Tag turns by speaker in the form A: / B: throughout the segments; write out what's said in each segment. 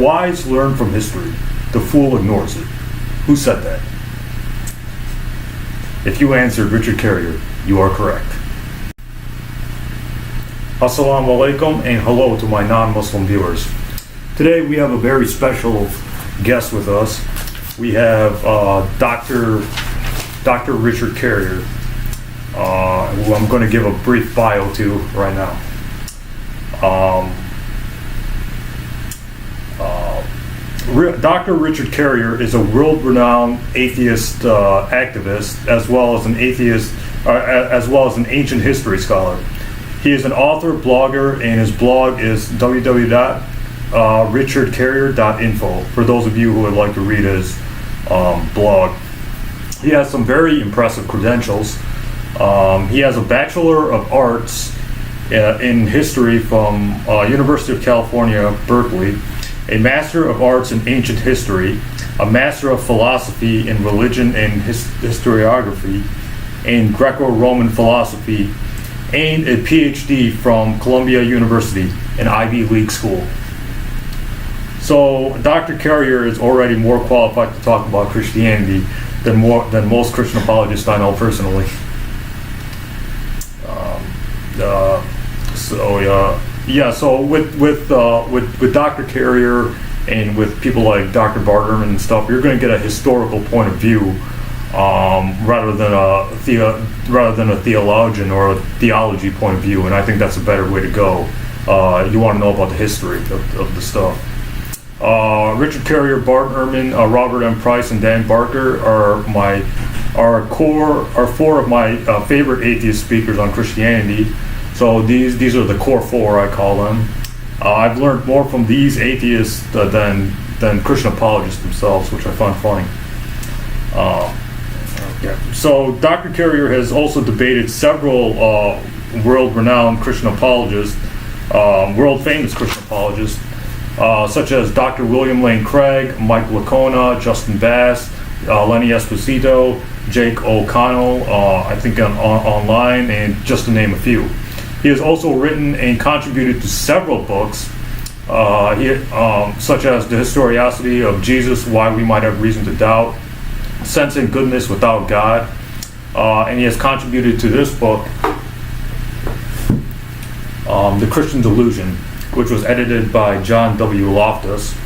A: wise learn from history. The fool ignores it. Who said that? If you answered Richard Carrier, you are correct. Assalamu alaikum and hello to my non-Muslim viewers. Today we have a very special guest with us. We have Dr. Richard Carrier, who I'm going to give a brief bio to right now. Dr. Richard Carrier is a world-renowned atheist activist, as well as an ancient history scholar. He is an author, blogger, and his blog is www.richardcarrier.info. For those of you who would like to read his blog, he has some very impressive credentials. He has a Bachelor of Arts in History from University of California, Berkeley, a Master of Arts in Ancient History, a Master of Philosophy in Religion and Historiography, and Greco-Roman Philosophy, and a PhD from Columbia University, an Ivy League school. So Dr. Carrier is already more qualified to talk about Christianity than most Christian apologists I know personally. So with Dr. Carrier and with people like Dr. Barterman and stuff, you're going to get a historical point of view rather than a theologian or a theology point of view, and I think that's a better way to go. You want to know about the history of the stuff. Richard Carrier, Bart Ehrman, Robert M. Price, and Dan Barker are four of my favorite atheist speakers on Christianity. So these are the core four, I call them. I've learned more from these atheists than Christian apologists themselves, which I find funny. So Dr. Carrier has also debated several world-renowned Christian apologists, world-famous Christian apologists, such as Dr. William Lane Craig, Mike Licona, Justin Bass, Lenny Esposito, Jake O'Connell, I think online, and just to name a few. He has also written and contributed to several books, such as The Historicity of Jesus, Why We Might Have Reason to Doubt, Sense and Goodness Without God, and he has contributed to this book, The Christian Delusion, which was edited by John W. Loftus,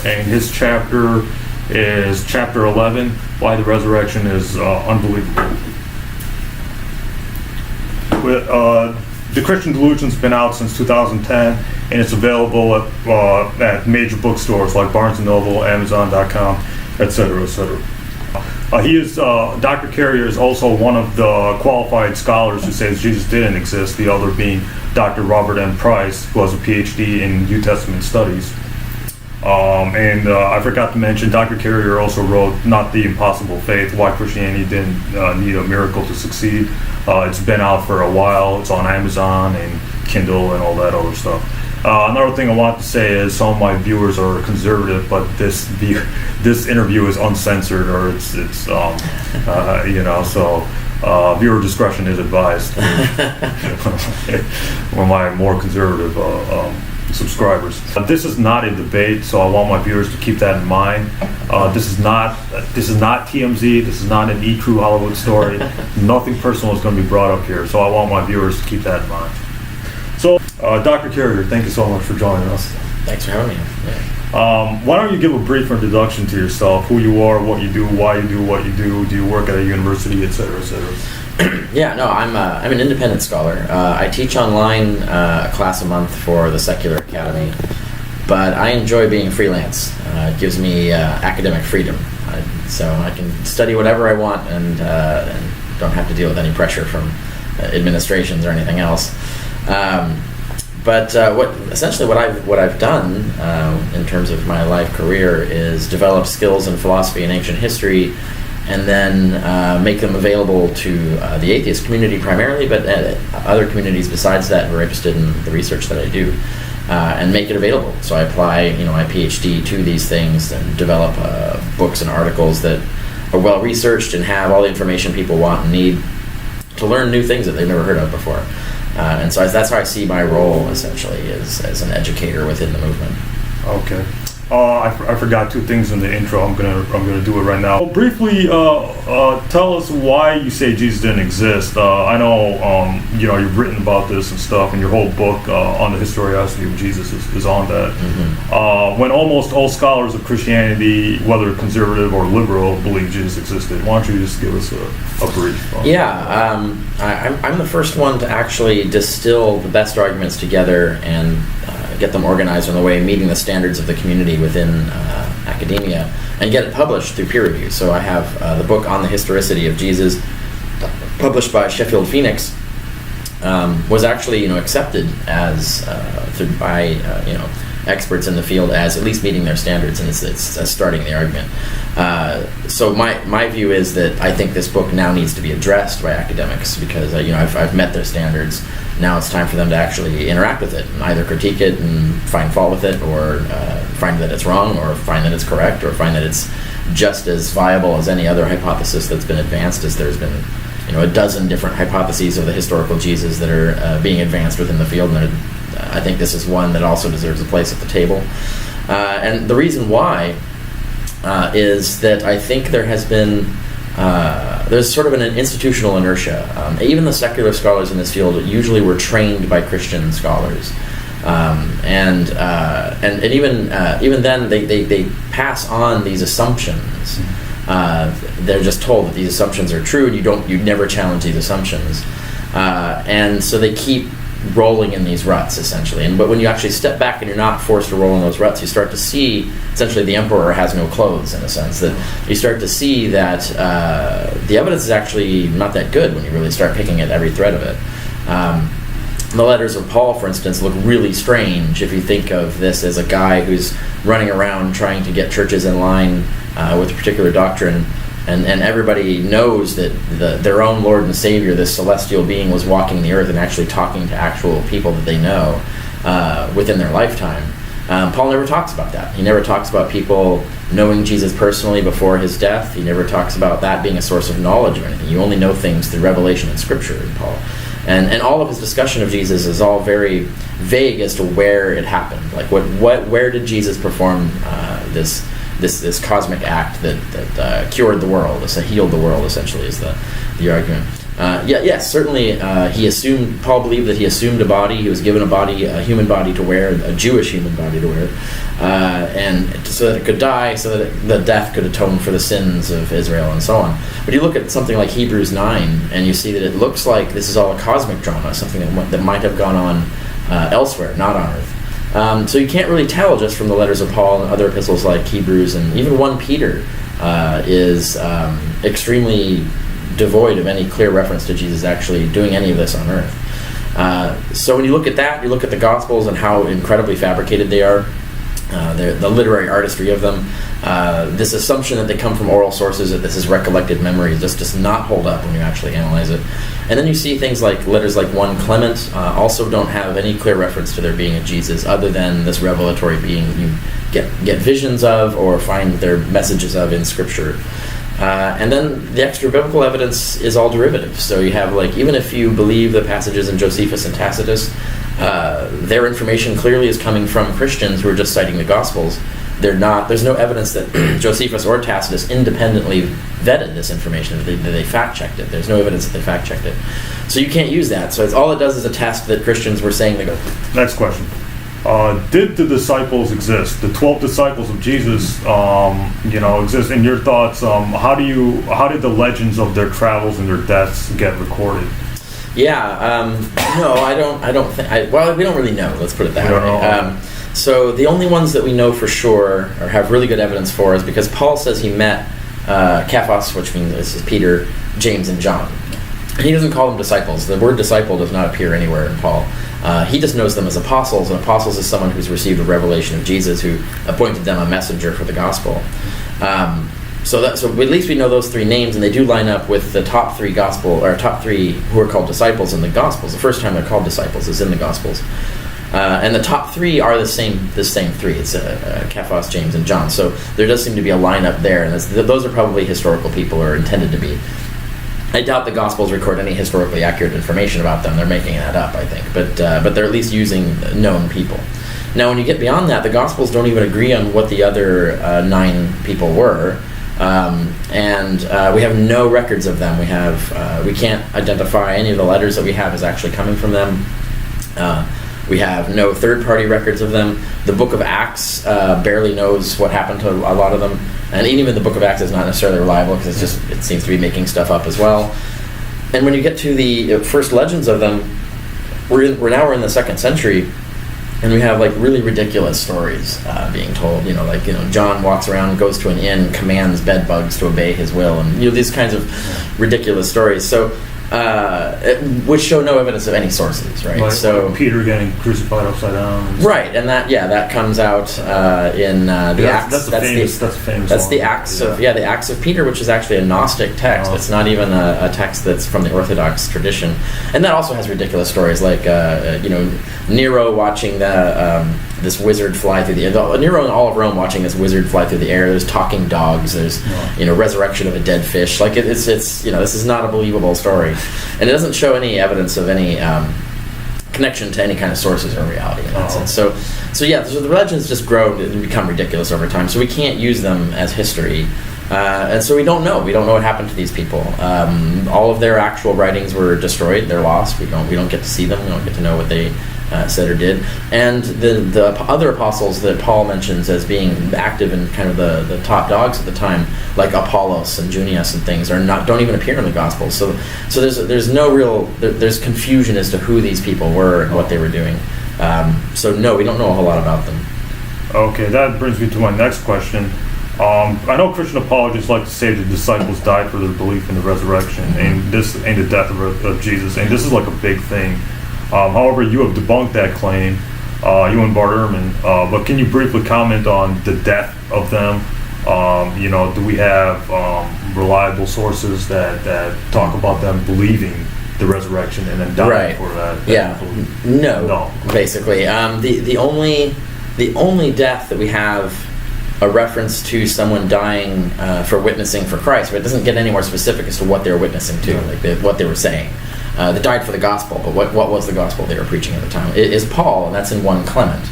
A: and his chapter is chapter 11, Why the Resurrection is Unbelievable. The Christian Delusion's been out since 2010, and it's available at major bookstores like Barnes & Noble, Amazon.com, etc., etc. Dr. Carrier is also one of the qualified scholars who says Jesus didn't exist, the other being Dr. Robert M. Price, who has a PhD in New Testament studies. I forgot to mention, Dr. Carrier also wrote Not the Impossible Faith, Why Christianity Didn't Need a Miracle to Succeed. It's been out for a while. It's on Amazon and Kindle and all that other stuff. Another thing I want to say is some of my viewers are conservative, but this interview is uncensored, or it's viewer discretion is advised. One of my more conservative subscribers. This is not a debate, so I want my viewers to keep that in mind. This is not TMZ. This is not an E! True Hollywood story. Nothing personal is going to be brought up here, so I want my viewers to keep that in mind. So, Dr. Carrier, thank you so much for joining us.
B: Thanks for having me. Yeah.
A: Why don't you give a brief introduction to yourself, who you are, what you do, why you do what you do you work at a university, etc., etc.?
B: Yeah, no, I'm an independent scholar. I teach online a class a month for the Secular Academy, but I enjoy being freelance. It gives me academic freedom, so I can study whatever I want and don't have to deal with any pressure from administrations or anything else. But what I've done in terms of my life career is develop skills in philosophy and ancient history, and then make them available to the atheist community primarily, but other communities besides that who are interested in the research that I do, and make it available. So I apply, my PhD to these things and develop books and articles that are well researched and have all the information people want and need to learn new things that they've never heard of before. And so that's how I see my role, essentially, as an educator within the movement.
A: Okay. I forgot two things in the intro. I'm gonna do it right now. Briefly, tell us why you say Jesus didn't exist. I know you've written about this and stuff, and your whole book on the historicity of Jesus is on that. Mm-hmm. When almost all scholars of Christianity, whether conservative or liberal, believe Jesus existed. Why don't you just give us a brief?
B: I'm the first one to actually distill the best arguments together and get them organized in a way meeting the standards of the community within academia, and get it published through peer review. So I have the book on the historicity of Jesus, published by Sheffield Phoenix, was actually accepted as by experts in the field as at least meeting their standards, and it's starting the argument. So my view is that I think this book now needs to be addressed by academics because I've met their standards. Now it's time for them to actually interact with it and either critique it and find fault with it, or find that it's wrong, or find that it's correct, or find that it's just as viable as any other hypothesis that's been advanced, as there's been a dozen different hypotheses of the historical Jesus that are being advanced within the field, and I think this is one that also deserves a place at the table. And the reason why is that I think there has been there's sort of an institutional inertia. Even the secular scholars in this field usually were trained by Christian scholars, and even then they pass on these assumptions. They're just told that these assumptions are true, and you never challenge these assumptions, and so they keep rolling in these ruts essentially. But when you actually step back and you're not forced to roll in those ruts, you start to see essentially the emperor has no clothes, in a sense, that you start to see that the evidence is actually not that good when you really start picking at every thread of it. The letters of Paul, for instance, look really strange if you think of this as a guy who's running around trying to get churches in line with a particular doctrine, and everybody knows that their own Lord and Savior, this celestial being, was walking the earth and actually talking to actual people that they know within their lifetime. Paul never talks about that. He never talks about people knowing Jesus personally before his death. He never talks about that being a source of knowledge or anything. You only know things through revelation and Scripture in Paul. And all of his discussion of Jesus is all very vague as to where it happened. Like where did Jesus perform this cosmic act that cured the world, healed the world, essentially, is the argument. Certainly Paul believed that he assumed a body. He was given a human body to wear, a Jewish human body to wear, and so that it could die, so that the death could atone for the sins of Israel, and so on. But you look at something like Hebrews 9, and you see that it looks like this is all a cosmic drama, something that might have gone on elsewhere, not on earth. So you can't really tell just from the letters of Paul and other epistles like Hebrews, and even 1 Peter is extremely devoid of any clear reference to Jesus actually doing any of this on earth. So when you look at that, you look at the Gospels and how incredibly fabricated they are, the literary artistry of them, this assumption that they come from oral sources, that this is recollected memory, just does not hold up when you actually analyze it. And then you see things like letters like 1 Clement also don't have any clear reference to there being a Jesus other than this revelatory being you get visions of or find their messages of in Scripture. And then the extra biblical evidence is all derivative. So you have, like, even if you believe the passages in Josephus and Tacitus, their information clearly is coming from Christians who are just citing the Gospels. There's no evidence that Josephus or Tacitus independently vetted this information, that they fact-checked it. There's no evidence that they fact-checked it. So you can't use that. So all it does is attest that Christians were saying the...
A: Next question. Did the disciples exist? The 12 disciples of Jesus, exist. In your thoughts, how did the legends of their travels and their deaths get recorded?
B: No, I don't think. We don't really know. Let's put it that way. So the only ones that we know for sure or have really good evidence for is because Paul says he met Cephas, which means this is Peter, James, and John. He doesn't call them disciples. The word disciple does not appear anywhere in Paul. He just knows them as apostles, and apostles is someone who's received a revelation of Jesus, who appointed them a messenger for the gospel. So at least we know those 3 names, and they do line up with the top 3 top 3 who are called disciples in the Gospels. The first time they're called disciples is in the Gospels. And the top 3 are the same 3. It's Cephas, James, and John. So there does seem to be a lineup there, and those are probably historical people, or intended to be. I doubt the Gospels record any historically accurate information about them. They're making that up, I think. But they're at least using known people. Now, when you get beyond that, the Gospels don't even agree on what the other 9 people were. And we have no records of them. We can't identify any of the letters that we have as actually coming from them. We have no third-party records of them. The Book of Acts barely knows what happened to a lot of them, and even the Book of Acts is not necessarily reliable because it seems to be making stuff up as well. And when you get to the first legends of them, we're in the 2nd century. And we have like really ridiculous stories being told. John walks around, goes to an inn, commands bed bugs to obey his will, and these kinds of ridiculous stories. So, which show no evidence of any sources, right?
A: Like Peter getting crucified upside down.
B: Right, and that comes out in the Acts.
A: That's a famous.
B: That's the Acts of the Acts of Peter, which is actually a Gnostic text. It's not even a text that's from the Orthodox tradition, and that also has ridiculous stories like Nero watching this wizard fly through the air. Nero and all of Rome watching this wizard fly through the air. There's talking dogs. There's resurrection of a dead fish. Like it's this is not a believable story, and it doesn't show any evidence of any connection to any kind of sources or reality in that sense. So the legends just grow and become ridiculous over time. So we can't use them as history. And so we don't know what happened to these people. All of their actual writings were destroyed. They're lost. We don't get to see them. We don't get to know what they said or did. And the other apostles that Paul mentions as being active in kind of the top dogs at the time, like Apollos and Junius and things, don't even appear in the Gospels. So there's confusion as to who these people were and what they were doing. So no, we don't know a whole lot about them.
A: Okay, that brings me to my next question. I know Christian apologists like to say the disciples died for their belief in the resurrection and the death of Jesus, and this is like a big thing. However, you have debunked that claim, you and Bart Ehrman. But can you briefly comment on the death of them? Do we have reliable sources that talk about them believing the resurrection and then dying for that?
B: No. Basically, the only death that we have a reference to someone dying for witnessing for Christ, but it doesn't get any more specific as to what they were witnessing to, what they were saying. They died for the gospel, but what was the gospel they were preaching at the time? It is Paul, and that's in 1 Clement.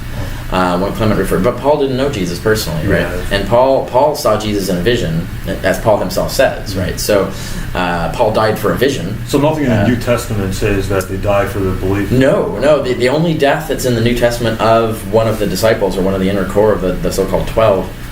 B: 1 Clement referred, but Paul didn't know Jesus personally, right? And Paul saw Jesus in a vision, as Paul himself says, right? So Paul died for a vision.
A: So nothing in the New Testament says that they died for their belief?
B: No. The only death that's in the New Testament of one of the disciples or one of the inner core of the so-called 12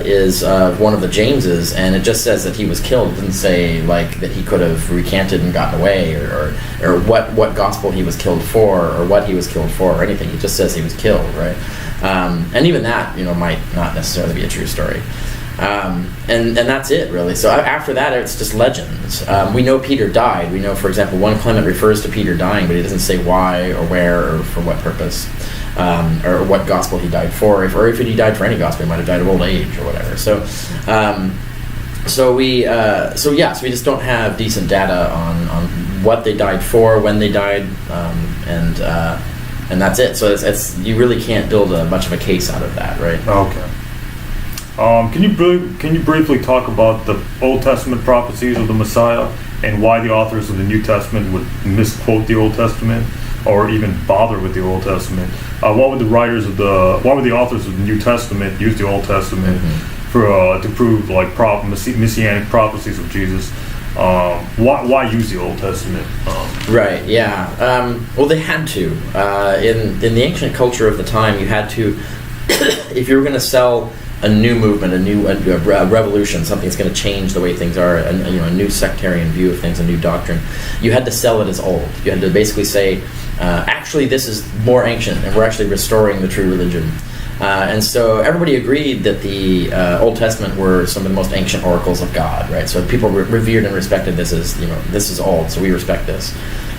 B: is one of the Jameses, and it just says that he was killed. It doesn't say like that he could have recanted and gotten away, or what gospel he was killed for, or what he was killed for, or anything. It just says he was killed, right? And even that, might not necessarily be a true story. And that's it, really. So after that, it's just legends. We know Peter died. We know, for example, 1 Clement refers to Peter dying, but he doesn't say why or where or for what purpose. Or what gospel he died for, if he died for any gospel, he might have died of old age or whatever. So we just don't have decent data on what they died for, when they died, and that's it. So it's you really can't build much of a case out of that, right?
A: Okay. Can you briefly talk about the Old Testament prophecies of the Messiah and why the authors of the New Testament would misquote the Old Testament, or even bother with the Old Testament? Why would the authors of the New Testament use the Old Testament to prove like messianic prophecies of Jesus? Why use the Old Testament?
B: Right. Yeah. Well, they had to. In the ancient culture of the time, you had to, if you were going to sell a new movement, a revolution, something that's going to change the way things are, a new sectarian view of things, a new doctrine, you had to sell it as old. You had to basically say, actually, this is more ancient, and we're actually restoring the true religion. And so everybody agreed that the Old Testament were some of the most ancient oracles of God, right? So people revered and respected this as, this is old, so we respect this.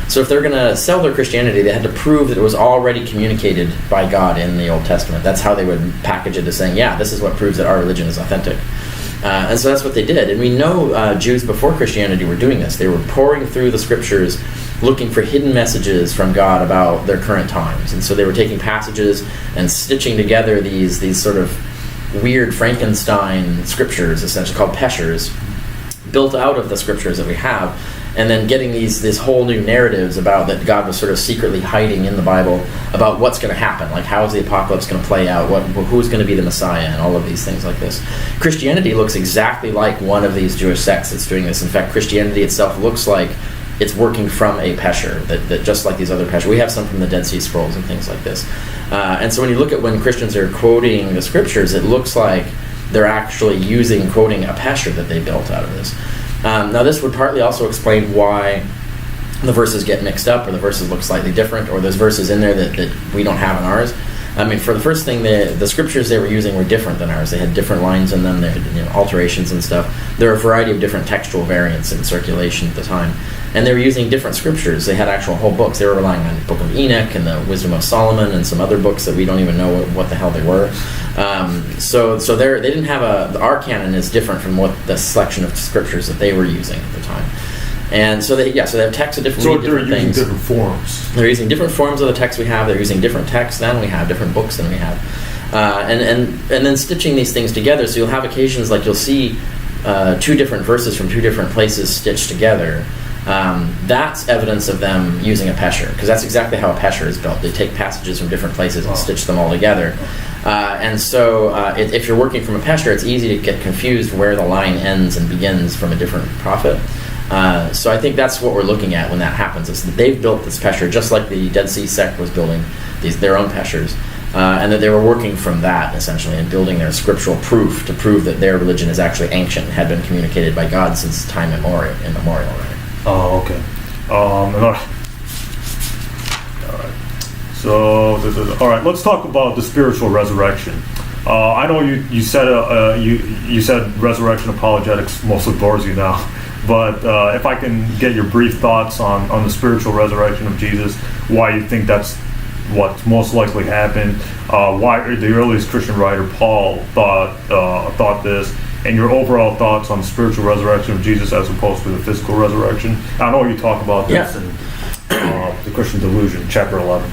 B: So if they're going to sell their Christianity, they had to prove that it was already communicated by God in the Old Testament. That's how they would package it as saying, yeah, this is what proves that our religion is authentic. And so that's what they did. And we know Jews before Christianity were doing this. They were pouring through the scriptures, looking for hidden messages from God about their current times. And so they were taking passages and stitching together these sort of weird Frankenstein scriptures, essentially called peshers, built out of the scriptures that we have. and then getting these whole new narratives about that God was sort of secretly hiding in the Bible about what's going to happen, like how is the apocalypse going to play out, who's going to be the Messiah, and all of these things like this. Christianity looks exactly like one of these Jewish sects that's doing this. In fact, Christianity itself looks like it's working from a pesher, that just like these other pesher. We have some from the Dead Sea Scrolls and things like this. And so when you look at when Christians are quoting the scriptures, it looks like they're actually quoting a pesher that they built out of this. Now this would partly also explain why the verses get mixed up, or the verses look slightly different, or there's verses in there that we don't have in ours. I mean, for the first thing, the scriptures they were using were different than ours. They had different lines in them, they had alterations and stuff. There are a variety of different textual variants in circulation at the time. And they were using different scriptures. They had actual whole books. They were relying on the Book of Enoch and the Wisdom of Solomon and some other books that we don't even know what the hell they were. So they didn't have our canon is different from what the selection of scriptures that they were using at the time. And so they have texts of different
A: So they're
B: different
A: using
B: things.
A: different forms.
B: They're using different forms of the text we have. They're using different texts than we have, different books than we have, and then stitching these things together. So you'll have occasions like you'll see two different verses from two different places stitched together. That's evidence of them using a pesher, because that's exactly how a pesher is built. They take passages from different places and stitch them all together. And so if you're working from a pesher, it's easy to get confused where the line ends and begins from a different prophet. So I think that's what we're looking at when that happens, is that they've built this pesher just like the Dead Sea sect was building their own peshers, and that they were working from that essentially and building their scriptural proof to prove that their religion is actually ancient, had been communicated by God since time immemorial. Right?
A: Oh, okay. All right. So, all right. Let's talk about the spiritual resurrection. I know you said you said resurrection apologetics mostly bores you now, but if I can get your brief thoughts on the spiritual resurrection of Jesus, why you think that's what most likely happened, why the earliest Christian writer Paul thought this, and your overall thoughts on the spiritual resurrection of Jesus as opposed to the physical resurrection. I know you talk about this in the Christian Delusion, chapter 11.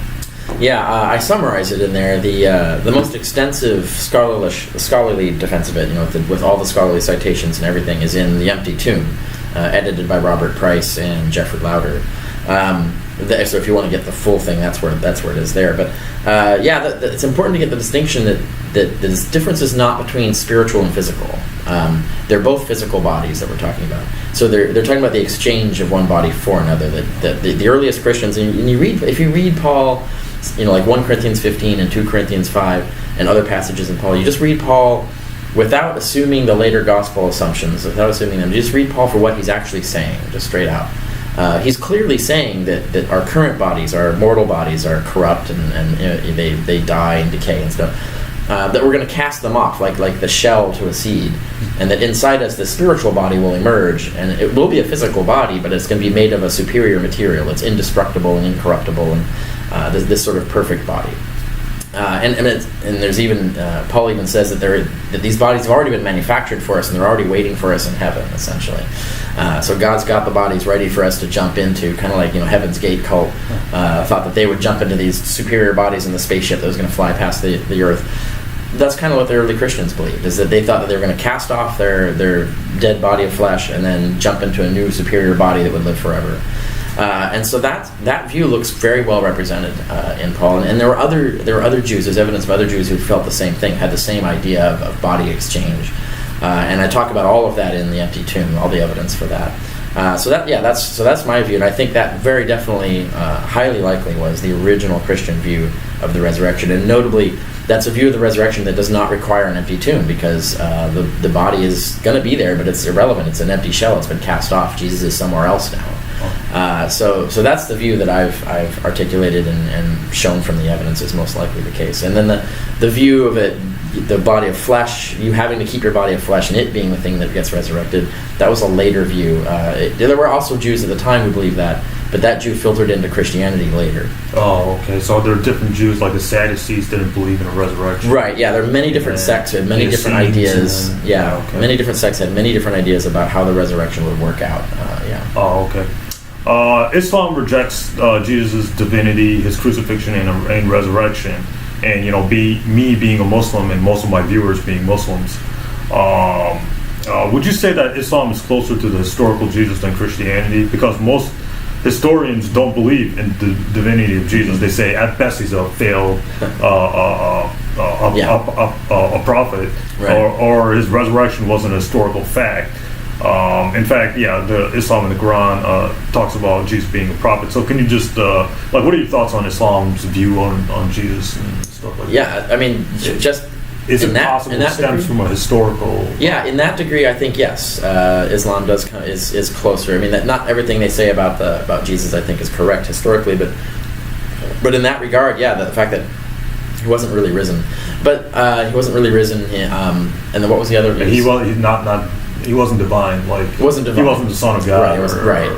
B: Yeah, I summarize it in there. The most extensive scholarly defense of it, with all the scholarly citations and everything, is in The Empty Tomb, edited by Robert Price and Jeffrey Lauder. So if you want to get the full thing, that's where it is there. But it's important to get the distinction that the difference is not between spiritual and physical. They're both physical bodies that we're talking about. So they're talking about the exchange of one body for another. The earliest Christians, and if you read Paul, like 1 Corinthians 15 and 2 Corinthians 5 and other passages in Paul, you just read Paul without assuming the later gospel assumptions, without assuming them. You just read Paul for what he's actually saying, just straight out. He's clearly saying that our current bodies, our mortal bodies, are corrupt and they die and decay and stuff. That we're going to cast them off like the shell to a seed, and that inside us the spiritual body will emerge, and it will be a physical body, but it's going to be made of a superior material. It's indestructible and incorruptible, and this sort of perfect body. And there's even Paul even says that these bodies have already been manufactured for us, and they're already waiting for us in heaven, essentially. So God's got the bodies ready for us to jump into, kind of like Heaven's Gate cult thought that they would jump into these superior bodies in the spaceship that was going to fly past the earth. That's kind of what the early Christians believed, is that they thought that they were going to cast off their dead body of flesh and then jump into a new superior body that would live forever. And so that view looks very well represented in Paul, and there were other Jews. There's evidence of other Jews who felt the same thing, had the same idea of body exchange, and I talk about all of that in The Empty Tomb, all the evidence for that. That's my view, and I think that very definitely, highly likely, was the original Christian view of the resurrection, and notably, that's a view of the resurrection that does not require an empty tomb, because the body is going to be there, but it's irrelevant. It's an empty shell. It's been cast off. Jesus is somewhere else now. So that's the view that I've articulated and shown from the evidence is most likely the case. And then the view of it, the body of flesh, you having to keep your body of flesh and it being the thing that gets resurrected, that was a later view. There were also Jews at the time who believed that, but that Jew filtered into Christianity later.
A: Oh, okay. So there are different Jews, like the Sadducees didn't believe in a resurrection.
B: Right, yeah. There are many different sects with many different ideas. Okay. Many different sects had many different ideas about how the resurrection would work out.
A: Oh, okay. Islam rejects Jesus' divinity, his crucifixion and resurrection, and me being a Muslim and most of my viewers being Muslims, Would you say that Islam is closer to the historical Jesus than Christianity? Because most historians don't believe in the divinity of Jesus. They say at best he's a failed a prophet,
B: right.
A: or his resurrection wasn't a historical fact. In fact, the Islam in the Quran talks about Jesus being a prophet. So can you just what are your thoughts on Islam's view on Jesus and stuff like that?
B: Yeah, I mean, just
A: is it possible it stems from a historical?
B: Yeah, in that degree, I think yes. Islam is closer. I mean, that not everything they say about Jesus, I think, is correct historically, but in that regard, the fact that he wasn't really risen, but he wasn't really risen. And then what was the other?
A: He wasn't divine. Like
B: he wasn't divine.
A: He wasn't the son of God.
B: Right.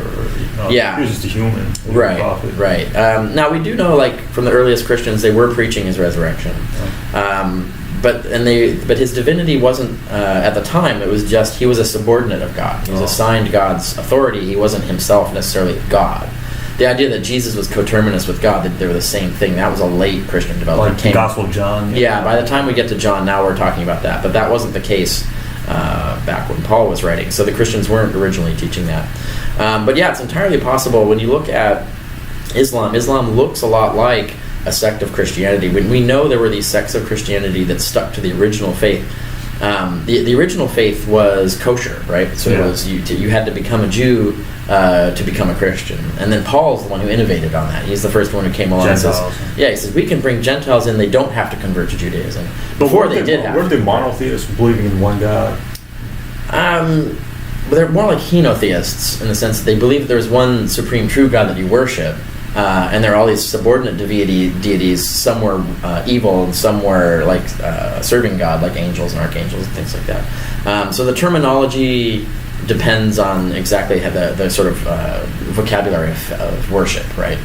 A: He was just a human.
B: Right. Right. Now we do know, like from the earliest Christians, they were preaching his resurrection. But his divinity wasn't at the time. It was just he was a subordinate of God. He was assigned God's authority. He wasn't himself necessarily God. The idea that Jesus was coterminous with God, that they were the same thing, that was a late Christian development.
A: Like the Gospel of John.
B: Yeah, by the time we get to John, now we're talking about that. But that wasn't the case back when Paul was writing. So the Christians weren't originally teaching that. But it's entirely possible. When you look at Islam looks a lot like a sect of Christianity. When we know there were these sects of Christianity that stuck to the original faith. The original faith was kosher, right? So it was you had to become a Jew to become a Christian. And then Paul's the one who innovated on that. He's the first one who came along
A: Gentiles.
B: and says, he says, we can bring Gentiles in, they don't have to convert to Judaism. Before they did have to.
A: Weren't they monotheists, believing in one God?
B: But they're more like henotheists, in the sense that they believe that there's one supreme true God that you worship, and there are all these subordinate deities. Some were evil, and some were like serving God, like angels and archangels and things like that. So the terminology depends on exactly how the sort of vocabulary of worship, right?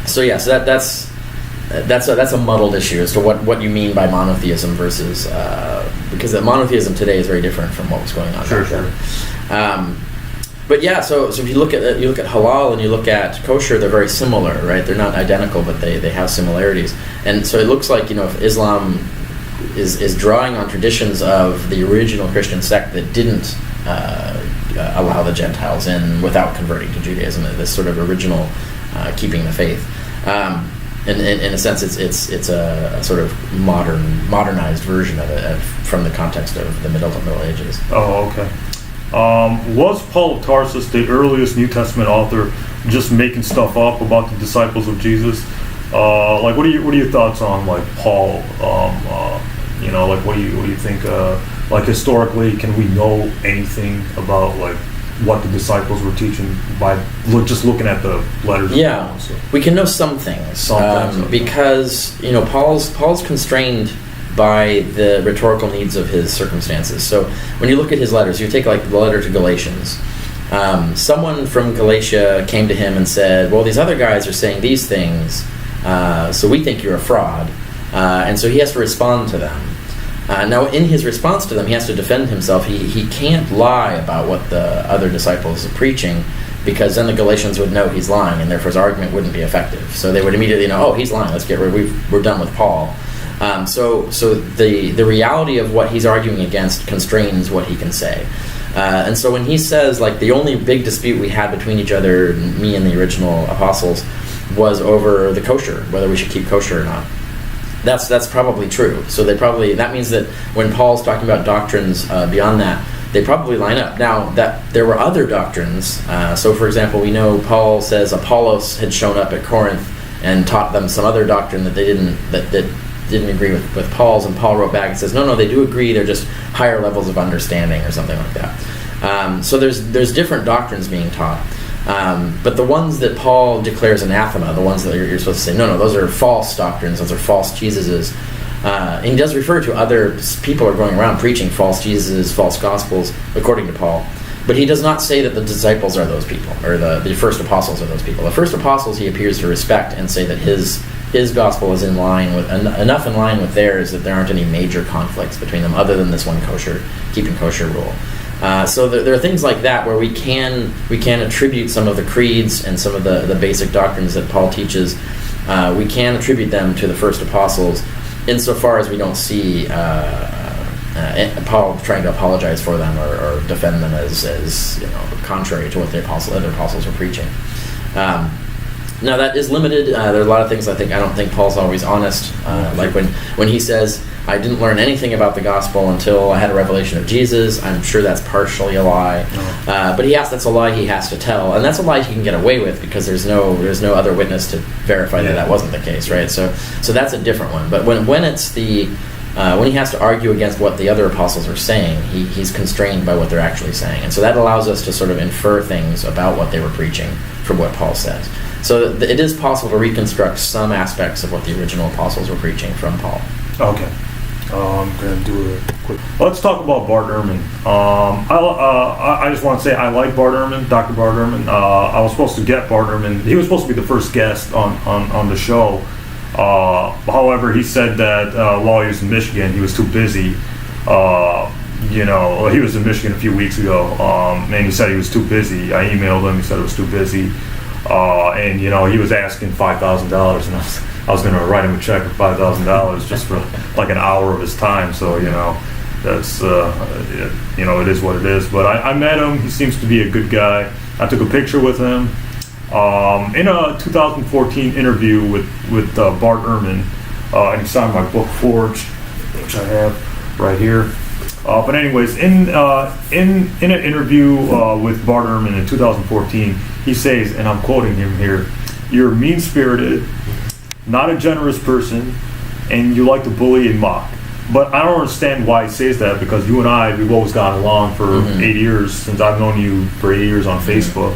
B: So that's a muddled issue as to what you mean by monotheism versus because the monotheism today is very different from what was going on.
A: Sure.
B: But so if you look at halal and you look at kosher, they're very similar, right? They're not identical, but they have similarities. And so it looks like if Islam is drawing on traditions of the original Christian sect that didn't allow the Gentiles in without converting to Judaism, this sort of original keeping the faith. In a sense, it's a sort of modernized version of it from the context of the Middle Ages.
A: Oh, okay. Was Paul of Tarsus the earliest New Testament author just making stuff up about the disciples of Jesus? What are your thoughts on like Paul? What do you think? Historically, can we know anything about like what the disciples were teaching by just looking at the letters?
B: Yeah, we can know some things because Paul's constrained by the rhetorical needs of his circumstances. So when you look at his letters, you take like the letter to Galatians. Someone from Galatia came to him and said, "Well, these other guys are saying these things, so we think you're a fraud," and so he has to respond to them. Now, in his response to them, he has to defend himself. He can't lie about what the other disciples are preaching, because then the Galatians would know he's lying, and therefore his argument wouldn't be effective. So they would immediately know, he's lying. Let's get rid. We're done with Paul. So the reality of what he's arguing against constrains what he can say. And so when he says, like, the only big dispute we had between each other, me and the original apostles, was over the kosher, whether we should keep kosher or not. That's probably true. So that means that when Paul's talking about doctrines beyond that, they probably line up. Now, that there were other doctrines. So, for example, we know Paul says Apollos had shown up at Corinth and taught them some other doctrine that they didn't agree with Paul's, and Paul wrote back and says, no, they do agree. They're just higher levels of understanding or something like that. So there's different doctrines being taught. But the ones that Paul declares anathema, the ones that you're supposed to say, no, those are false doctrines, those are false Jesuses. And he does refer to other people are going around preaching false Jesuses, false gospels, according to Paul. But he does not say that the disciples are those people, or the first apostles are those people. The first apostles he appears to respect and say that his gospel is in line with enough in line with theirs that there aren't any major conflicts between them, other than this one keeping kosher rule. So there are things like that where we can attribute some of the creeds and some of the basic doctrines that Paul teaches. We can attribute them to the first apostles, insofar as we don't see Paul trying to apologize for them or defend them as contrary to what the other apostles were preaching. Now that is limited. There are a lot of things I don't think Paul's always honest. Like when he says, "I didn't learn anything about the gospel until I had a revelation of Jesus." I'm sure that's partially a lie, but that's a lie he has to tell, and that's a lie he can get away with because there's no other witness to verify that wasn't the case, right? So that's a different one. But when it's when he has to argue against what the other apostles are saying, he's constrained by what they're actually saying, and so that allows us to sort of infer things about what they were preaching from what Paul says. So it is possible to reconstruct some aspects of what the original apostles were preaching from Paul.
A: Okay. I'm going to do a quick... Let's talk about Bart Ehrman. I just want to say I like Bart Ehrman, Dr. Bart Ehrman. I was supposed to get Bart Ehrman. He was supposed to be the first guest on the show. However, he said that while he was in Michigan, he was too busy. He was in Michigan a few weeks ago, and he said he was too busy. I emailed him. He said it was too busy. And he was asking $5,000, and I was going to write him a check for $5,000 just for like an hour of his time. So that's it is what it is. But I met him. He seems to be a good guy. I took a picture with him in a 2014 interview with Bart Ehrman, and he signed my book Forged, which I have right here. But anyways, in an interview with Bart Ehrman in 2014, he says, and I'm quoting him here, "You're mean-spirited, not a generous person, and you like to bully and mock." But I don't understand why he says that, because you and I, we've always gotten along for 8 years, since I've known you for 8 years on Facebook,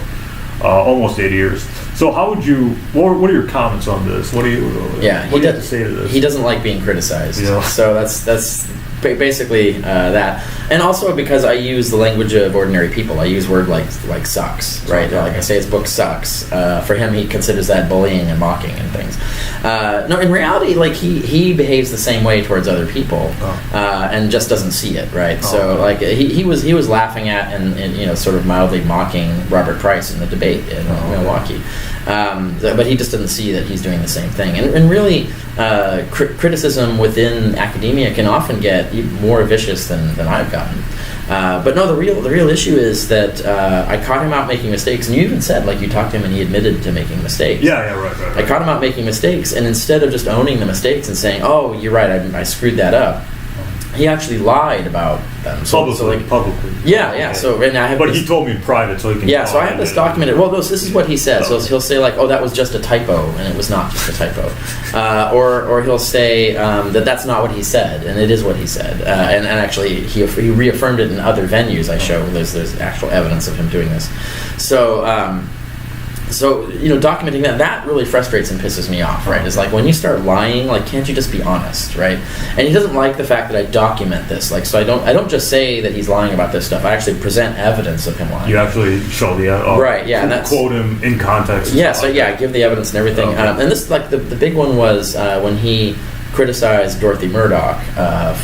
A: almost 8 years. So how would you, what are your comments on this? What do you have to say to this?
B: He doesn't like being criticized.
A: Yeah.
B: So that's basically that. And also because I use the language of ordinary people. I use word like sucks, right? Okay. Like I say his book sucks. For him, he considers that bullying and mocking and things. No, in reality, like he behaves the same way towards other people, and just doesn't see it, right? So like he was laughing at and sort of mildly mocking Robert Price in the debate in Milwaukee. But he just doesn't see that he's doing the same thing. And really, criticism within academia can often get even more vicious than I've gotten. But no, the real issue is that I caught him out making mistakes, and you even said, like, you talked to him and he admitted to making mistakes.
A: Yeah, right.
B: I caught him out making mistakes, and instead of just owning the mistakes and saying, "Oh, you're right, I screwed that up," he actually lied about them.
A: Publicly.
B: Yeah. So and I have.
A: But he told me in private, so he can.
B: Yeah. So I have this documented. Well, this is what he says. So he'll say like, "Oh, that was just a typo," and it was not just a typo. Or he'll say that that's not what he said, and it is what he said. And actually, he reaffirmed it in other venues. I show there's actual evidence of him doing this. So documenting that really frustrates and pisses me off, right? It's like when you start lying, like, can't you just be honest, right? And he doesn't like the fact that I document this, like, so I don't just say that he's lying about this stuff. I actually present evidence of him lying.
A: You actually show the
B: right, yeah, and that's
A: quote him in context.
B: Yeah, so I give the evidence and everything. Okay. And this, like, the big one was when he criticized Dorothy Murdoch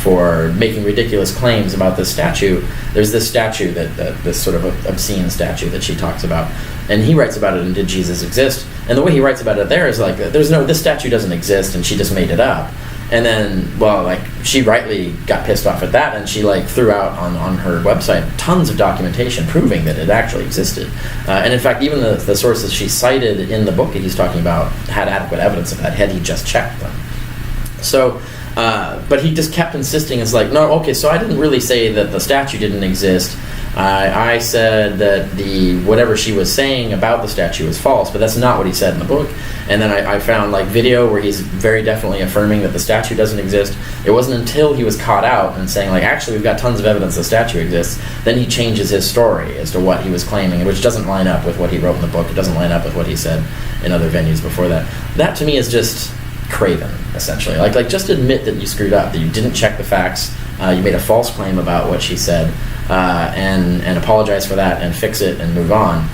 B: for making ridiculous claims about this statue. There's this statue that this sort of obscene statue that she talks about, and he writes about it in Did Jesus Exist? And the way he writes about it there is like, this statue doesn't exist, and she just made it up. And then, she rightly got pissed off at that, and she threw out on her website tons of documentation proving that it actually existed. And in fact, even the sources she cited in the book that he's talking about had adequate evidence of that had he just checked them. So, but he just kept insisting. It's like, no, okay, so I didn't really say that the statue didn't exist. I said that whatever she was saying about the statue was false, but that's not what he said in the book. And then I found video where he's very definitely affirming that the statue doesn't exist. It wasn't until he was caught out and saying, actually, we've got tons of evidence the statue exists, then he changes his story as to what he was claiming, which doesn't line up with what he wrote in the book. It doesn't line up with what he said in other venues before that. That, to me, is just craven, essentially. Like just admit that you screwed up, that you didn't check the facts, you made a false claim about what she said, and apologize for that and fix it and move on.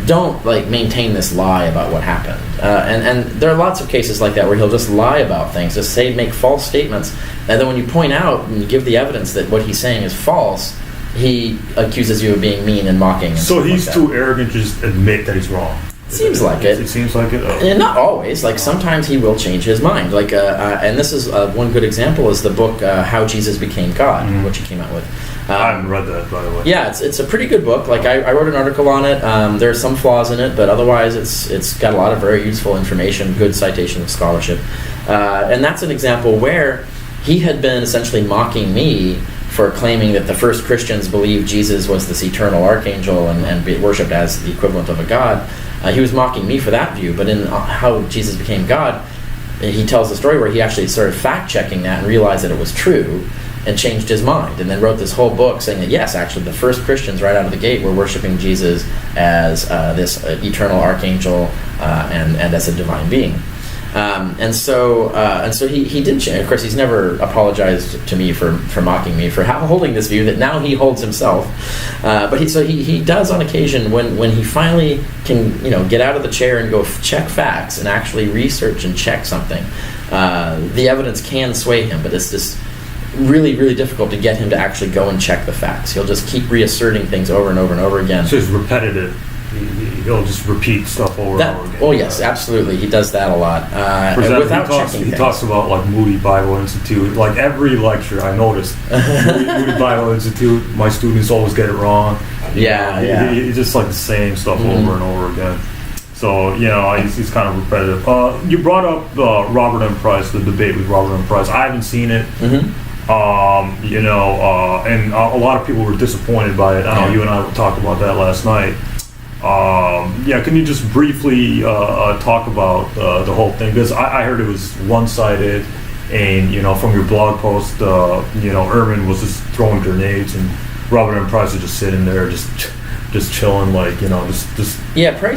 B: Don't maintain this lie about what happened. And there are lots of cases like that where he'll just lie about things, just make false statements, and then when you point out and you give the evidence that what he's saying is false, he accuses you of being mean and mocking. And
A: so he's too arrogant to just admit that he's wrong.
B: Seems like it.
A: It seems like it.
B: And not always. Like sometimes he will change his mind. Like, and this is one good example is the book How Jesus Became God, which he came out with.
A: I haven't read that, by the way.
B: Yeah, it's a pretty good book. Like I wrote an article on it. There are some flaws in it, but otherwise it's got a lot of very useful information, good citation of scholarship, and that's an example where he had been essentially mocking me for claiming that the first Christians believed Jesus was this eternal archangel and be worshipped as the equivalent of a god. He was mocking me for that view, but in How Jesus Became God, he tells the story where he actually started fact-checking that and realized that it was true and changed his mind, and then wrote this whole book saying that yes, actually the first Christians right out of the gate were worshiping Jesus as this eternal archangel and as a divine being. And so he did change. Of course, he's never apologized to me for mocking me for holding this view that now he holds himself. But he does on occasion when he finally can get out of the chair and go check facts and actually research and check something. The evidence can sway him, but it's just really, really difficult to get him to actually go and check the facts. He'll just keep reasserting things over and over and over again.
A: So it's repetitive. He'll just repeat stuff over and over again.
B: Oh yes, absolutely. He does that a lot.
A: For example,
B: without checking
A: he talks about like Moody Bible Institute. Like every lecture, I noticed Moody Bible Institute. My students always get it wrong.
B: Yeah.
A: It's just like the same stuff over and over again. So he's kind of repetitive. You brought up Robert M. Price, the debate with Robert M. Price. I haven't seen it. And a lot of people were disappointed by it. I know you and I talked about that last night. Can you just briefly talk about the whole thing? Because I heard it was one-sided, and from your blog post, Ehrman was just throwing grenades, and Robert M. Price was just sitting there, just chilling,
B: Price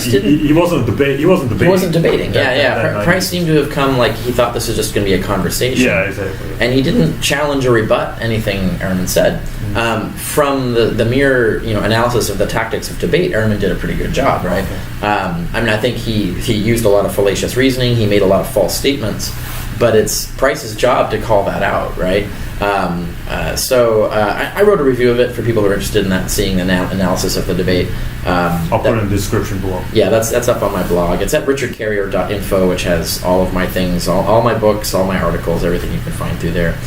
B: didn't.
A: He wasn't debating.
B: He wasn't debating. Price seemed to have come like he thought this was just going to be a conversation.
A: Yeah, exactly.
B: And he didn't challenge or rebut anything Ehrman said. From the mere analysis of the tactics of debate, Ehrman did a pretty good job, right? Okay. I think he used a lot of fallacious reasoning. He made a lot of false statements, but it's Price's job to call that out, right? I wrote a review of it for people who are interested in seeing the analysis of the debate.
A: I'll put it in the description below. Yeah,
B: that's up on my blog. It's at richardcarrier.info, which has all of my things, all my books, all my articles, everything you can find through there.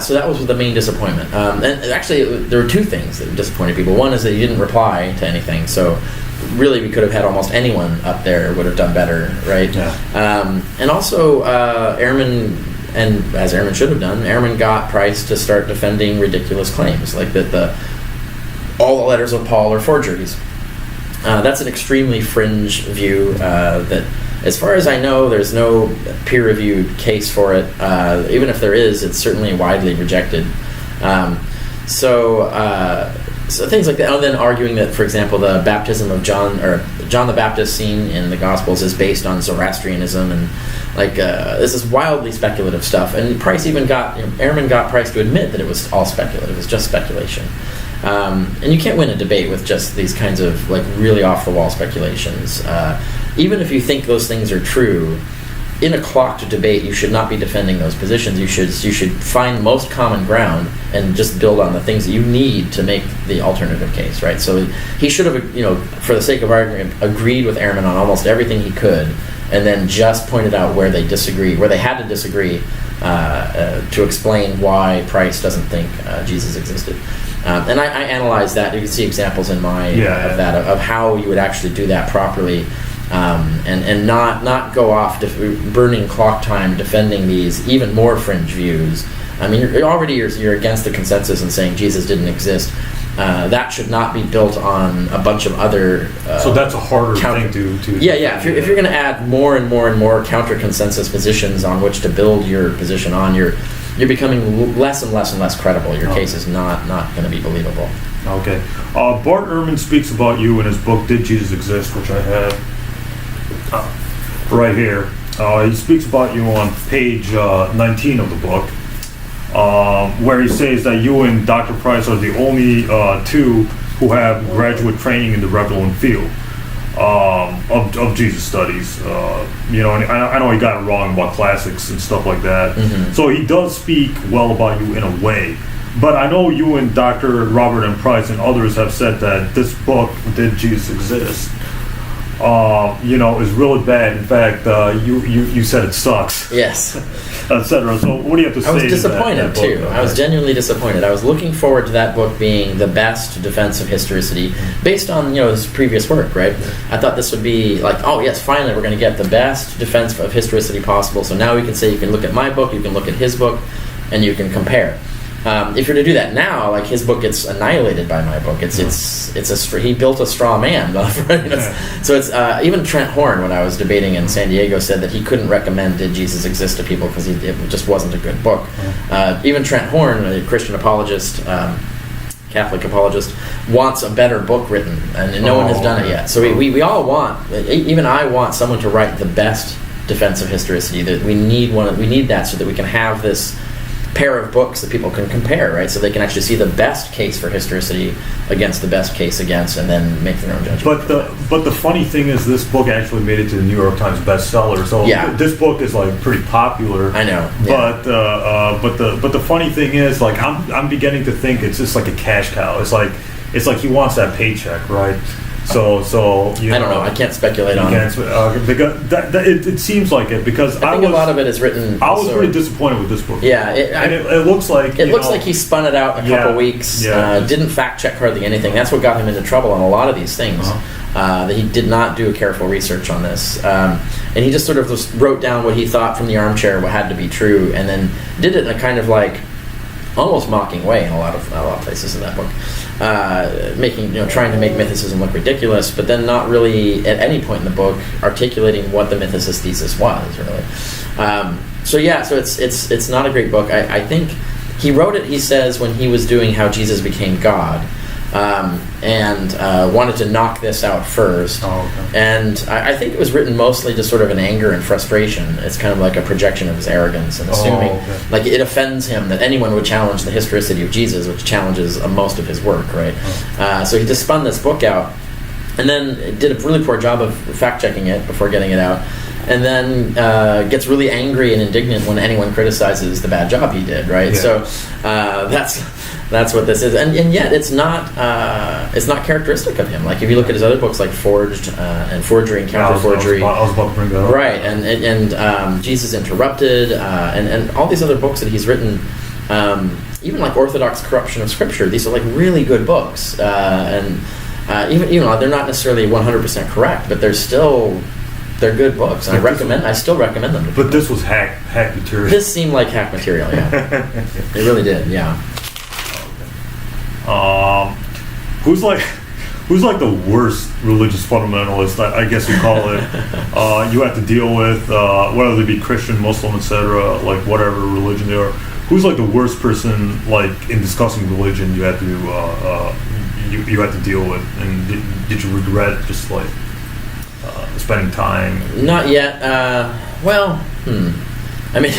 B: So that was the main disappointment. And actually, there were two things that disappointed people. One is that he didn't reply to anything, so really we could have had almost anyone up there would have done better, right?
A: Yeah.
B: And also, Ehrman, and as Ehrman should have done, Ehrman got Price to start defending ridiculous claims, like that all the letters of Paul are forgeries. That's an extremely fringe view that, as far as I know, there's no peer-reviewed case for it. Even if there is, it's certainly widely rejected. So things like that. And then arguing that, for example, the baptism of John the Baptist scene in the Gospels is based on Zoroastrianism, and this is wildly speculative stuff. And Price even Ehrman got Price to admit that it was all speculative. It was just speculation. And you can't win a debate with just these kinds of really off-the-wall speculations. Even if you think those things are true, in a clocked debate, you should not be defending those positions. You should find most common ground and just build on the things that you need to make the alternative case, right? So he should have, for the sake of argument, agreed with Ehrman on almost everything he could, and then just pointed out where they had to disagree to explain why Price doesn't think Jesus existed. And I analyzed that. You can see examples in my of how you would actually do that properly. And not go off burning clock time defending these even more fringe views. You're against the consensus and saying Jesus didn't exist. That should not be built on a bunch of other.
A: So that's a harder thing to.
B: Yeah. If you're going to add more and more and more counter consensus positions on which to build your position on, you're becoming less and less and less credible. Your case is not going to be believable.
A: Okay. Bart Ehrman speaks about you in his book "Did Jesus Exist?", which I have right here. He speaks about you on page 19 of the book, where he says that you and Dr. Price are the only two who have graduate training in the relevant field of Jesus studies. And I know he got it wrong about classics and stuff like that. Mm-hmm. So he does speak well about you in a way. But I know you and Dr. Robert M. Price and others have said that this book, Did Jesus Exist? Is really bad. In fact, you said it sucks,
B: Yes.
A: etc. So what do you have to say?
B: I was
A: to
B: disappointed
A: that
B: too.
A: book?
B: I was genuinely disappointed. I was looking forward to that book being the best defense of historicity, based on his previous work. Right? I thought this would be like, oh yes, finally we're going to get the best defense of historicity possible. So now we can say you can look at my book, you can look at his book, and you can compare. If you're to do that now, like his book gets annihilated by my book. He built a straw man. So it's even Trent Horn, when I was debating in San Diego, said that he couldn't recommend Did Jesus Exist to people because it just wasn't a good book. Even Trent Horn, a Christian apologist, Catholic apologist, wants a better book written, and no one has done it yet. So we all want, even I want someone to write the best defense of historicity. That we need that so that we can have this pair of books that people can compare, right? So they can actually see the best case for historicity against the best case against, and then make their own judgment.
A: But the funny thing is, this book actually made it to the New York Times bestseller. So this book is like pretty popular.
B: I know.
A: Yeah. But the funny thing is, like, I'm beginning to think it's just like a cash cow. It's like he wants that paycheck, right? So I
B: don't know. I can't speculate on it.
A: Because it seems like it, because
B: I think a lot of it is written.
A: I was pretty disappointed with this book.
B: Yeah,
A: it looks like
B: like he spun it out in a couple weeks.
A: Yeah.
B: Didn't fact check hardly anything. That's what got him into trouble on a lot of these things. That he did not do a careful research on this, and he just sort of just wrote down what he thought from the armchair, what had to be true, and then did it in a kind of like almost mocking way in a lot of places in that book, trying to make mythicism look ridiculous, but then not really at any point in the book articulating what the mythicist thesis was really. So it's not a great book. I think he wrote it, he says, when he was doing How Jesus Became God, and wanted to knock this out first. And I think it was written mostly just sort of in anger and frustration. It's kind of like a projection of his arrogance and assuming like it offends him that anyone would challenge the historicity of Jesus, which challenges most of his work, right? So he just spun this book out, and then did a really poor job of fact-checking it before getting it out, and then gets really angry and indignant when anyone criticizes the bad job he did, right?
A: Yeah.
B: So that's what this is, and yet it's not characteristic of him. Like if you look at his other books, like Forged and Forgery and Counter-Forgery,
A: I was about to bring that up.
B: right? And Jesus Interrupted, and all these other books that he's written, even like Orthodox Corruption of Scripture. These are like really good books, and even they're not necessarily 100% correct, but they're good books. And I still recommend them.
A: But this was hack material.
B: This seemed like hack material, yeah. It really did, yeah.
A: Who's like the worst religious fundamentalist, I guess you call it, you have to deal with, whether they be Christian, Muslim, etc., like whatever religion they are. Who's like the worst person, like in discussing religion, you had to you had to deal with, and did you regret just like spending time?
B: Not yet. I mean,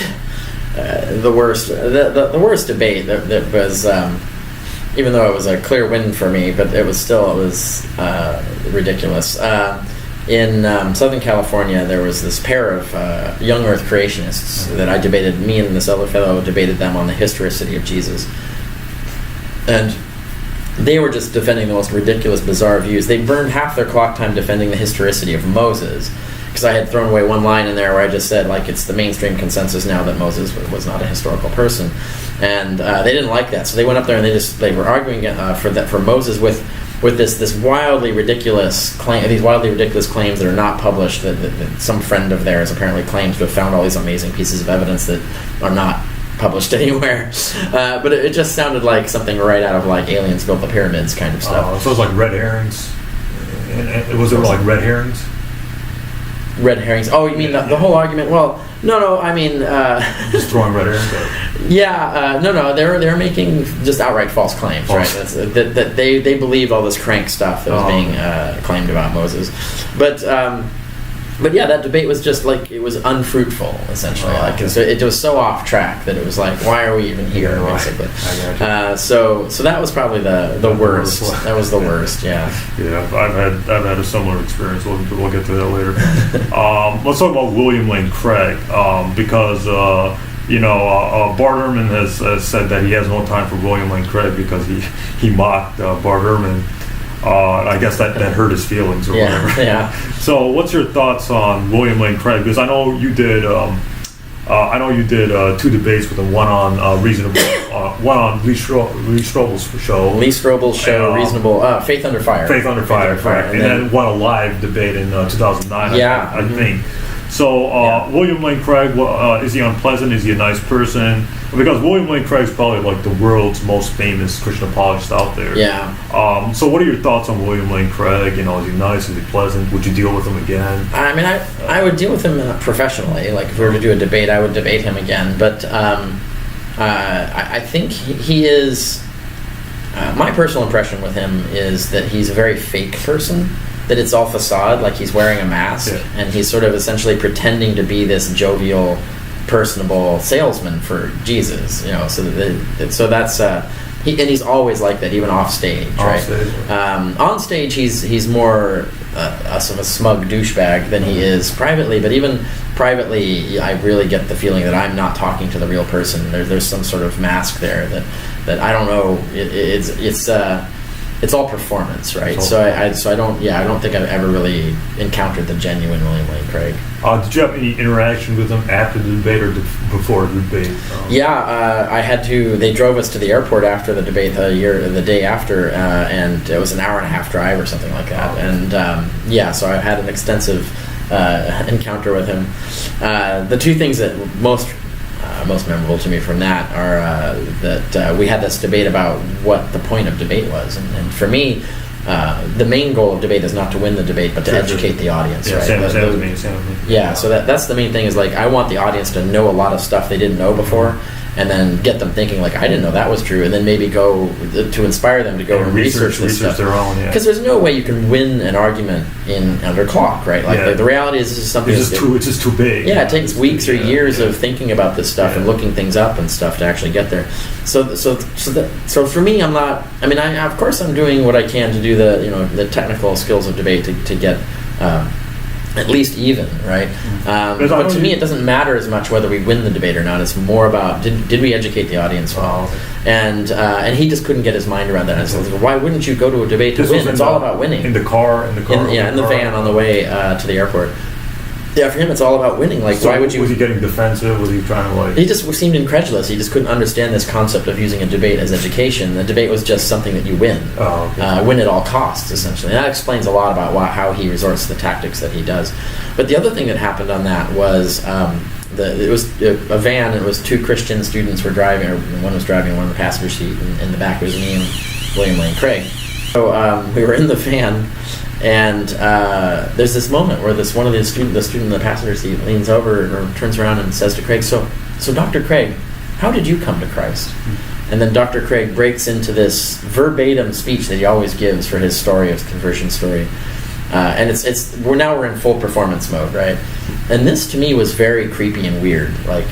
B: the worst debate that was. Even though it was a clear win for me, but it was ridiculous. In Southern California, there was this pair of young Earth creationists that I debated. Me and this other fellow debated them on the historicity of Jesus, and they were just defending the most ridiculous, bizarre views. They burned half their clock time defending the historicity of Moses, because I had thrown away one line in there where I just said, like, it's the mainstream consensus now that Moses was not a historical person, and they didn't like that. So they went up there and they were arguing for Moses with this wildly ridiculous claim, these wildly ridiculous claims that are not published. That some friend of theirs apparently claims to have found all these amazing pieces of evidence that are not published anywhere. But it just sounded like something right out of like Aliens Built the Pyramids kind of stuff.
A: So it was like red herrings. Was it like red herrings?
B: Red herrings. Oh, you mean the whole argument? Well, no. I mean,
A: just throwing red herrings out.
B: Yeah, no. They're making just outright false claims, right? That they believed all this crank stuff that was being claimed about Moses, but yeah, that debate was just like, it was unfruitful essentially. So it was so off track that it was like, why are we even here? Basically. So that was probably the worst. That was the worst. Yeah.
A: Yeah, I've had a similar experience. We'll get to that later. Let's talk about William Lane Craig, because Bart Ehrman has said that he has no time for William Lane Craig because he mocked Bart Ehrman. I guess that hurt his feelings or whatever.
B: Yeah.
A: So, what's your thoughts on William Lane Craig? Because I know you did. Two debates with him. One on one on Lee Strobel's show.
B: Lee Strobel's show,
A: and,
B: Reasonable, Faith Under Fire.
A: Faith Under Fire, correct. And then one a live debate in 2009.
B: Yeah.
A: I think. So, William Lane Craig, is he unpleasant? Is he a nice person? Because William Lane Craig's probably like the world's most famous Christian apologist out there.
B: Yeah.
A: So, what are your thoughts on William Lane Craig? Is he nice? Is he pleasant? Would you deal with him again?
B: I mean, I would deal with him professionally. Like, if we were to do a debate, I would debate him again. But I think he is... my personal impression with him is that he's a very fake person. That it's all facade, like he's wearing a mask, and he's sort of essentially pretending to be this jovial, personable salesman for Jesus, So that's and he's always like that, even off stage, right? On stage, he's more a sort of a smug douchebag than he is privately. But even privately, I really get the feeling that I'm not talking to the real person. There's some sort of mask there that I don't know. It's all performance, right? So I don't think I've ever really encountered the genuine William Lane Craig.
A: Did you have any interaction with him after the debate or before the debate?
B: I had to. They drove us to the airport after the debate the day after, and it was an hour and a half drive or something like that. And so I had an extensive encounter with him. The two things that most memorable to me from that are that we had this debate about what the point of debate was, and for me, the main goal of debate is not to win the debate, but to educate the audience.
A: Yeah,
B: right?
A: Same with me.
B: Yeah, so that's the main thing. Is like I want the audience to know a lot of stuff they didn't know before, and then get them thinking like I didn't know that was true, and then maybe go to inspire them to go and research this stuff.
A: Their own.
B: Because there's no way you can win an argument in under clock, right? Like the reality is this is something.
A: It's just too big.
B: Yeah, it takes weeks or years of thinking about this stuff and looking things up and stuff to actually get there. So for me, I'm not. I mean, of course I'm doing what I can to do the technical skills of debate to get. At least even, right? But to me, it doesn't matter as much whether we win the debate or not. It's more about did we educate the audience well? And he just couldn't get his mind around that. And so, why wouldn't you go to a debate to win? It's all about winning.
A: In the car.
B: In the van on the way to the airport. Yeah, for him, it's all about winning. Like,
A: so
B: why would you?
A: Was he getting defensive? Was he trying to like?
B: He just seemed incredulous. He just couldn't understand this concept of using a debate as education. The debate was just something that you win, win at all costs, essentially. And that explains a lot about how he resorts to the tactics that he does. But the other thing that happened on that was it was a van. It was two Christian students were driving, or one was driving, one in the passenger seat, and in the back it was me and William Lane Craig. So we were in the van. And there's this moment where the student in the passenger seat leans over or turns around and says to Craig, so Dr. Craig, how did you come to Christ? And then Dr. Craig breaks into this verbatim speech that he always gives for his story, his conversion story. And we're in full performance mode, right? And this to me was very creepy and weird. Like,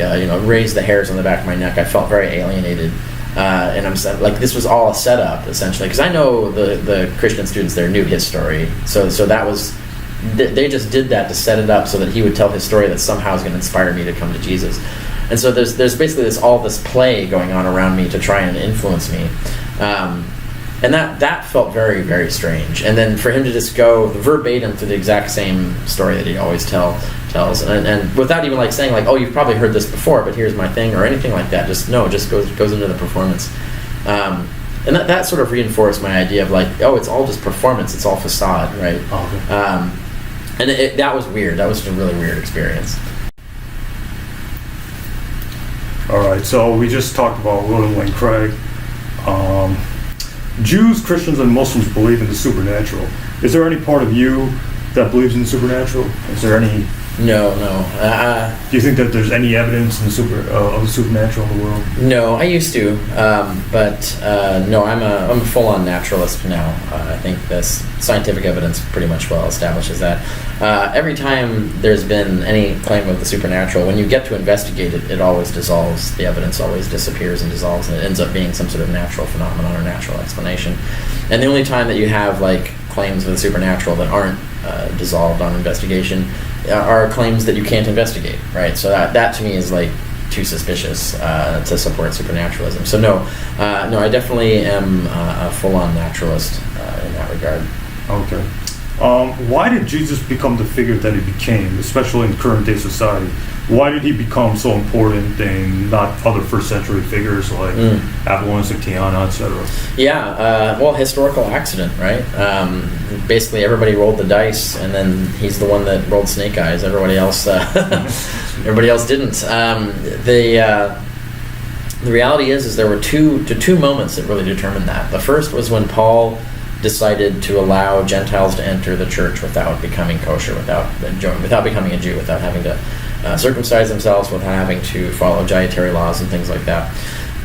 B: raised the hairs on the back of my neck. I felt very alienated. And I'm like, this was all a setup essentially, because I know the Christian students there knew his story, so that was they just did that to set it up so that he would tell his story that somehow is going to inspire me to come to Jesus. And so there's basically this play going on around me to try and influence me, and that felt very, very strange. And then for him to just go verbatim to the exact same story that he always tells, and without even like saying like, oh, you've probably heard this before, but here's my thing or anything like that. Just goes into the performance, and that sort of reinforced my idea of like, oh, it's all just performance, it's all facade, right? And that was weird. That was a really weird experience.
A: All right, so we just talked about William Lane Craig. Jews, Christians, and Muslims believe in the supernatural. Is there any part of you that believes in the supernatural? Is there any?
B: No.
A: Do you think that there's any evidence in of the supernatural in the world?
B: No, I used to, but no, I'm a full-on naturalist now. I think this scientific evidence pretty much well establishes that. Every time there's been any claim of the supernatural, when you get to investigate it, it always dissolves. The evidence always disappears and dissolves, and it ends up being some sort of natural phenomenon or natural explanation. And the only time that you have like claims of the supernatural that aren't dissolved on investigation are claims that you can't investigate, right? So that to me is like too suspicious to support supernaturalism. So no, I definitely am a full-on naturalist in that regard.
A: Okay. Why did Jesus become the figure that he became, especially in current day society? Why did he become so important and not other first century figures like Apollonius of Tyana, etc.?
B: Yeah, well, historical accident, right? Basically, everybody rolled the dice, and then he's the one that rolled snake eyes. Everybody else didn't. The reality is there were two moments that really determined that. The first was when Paul decided to allow Gentiles to enter the church without becoming kosher, without becoming a Jew, without having to circumcise themselves, without having to follow dietary laws and things like that.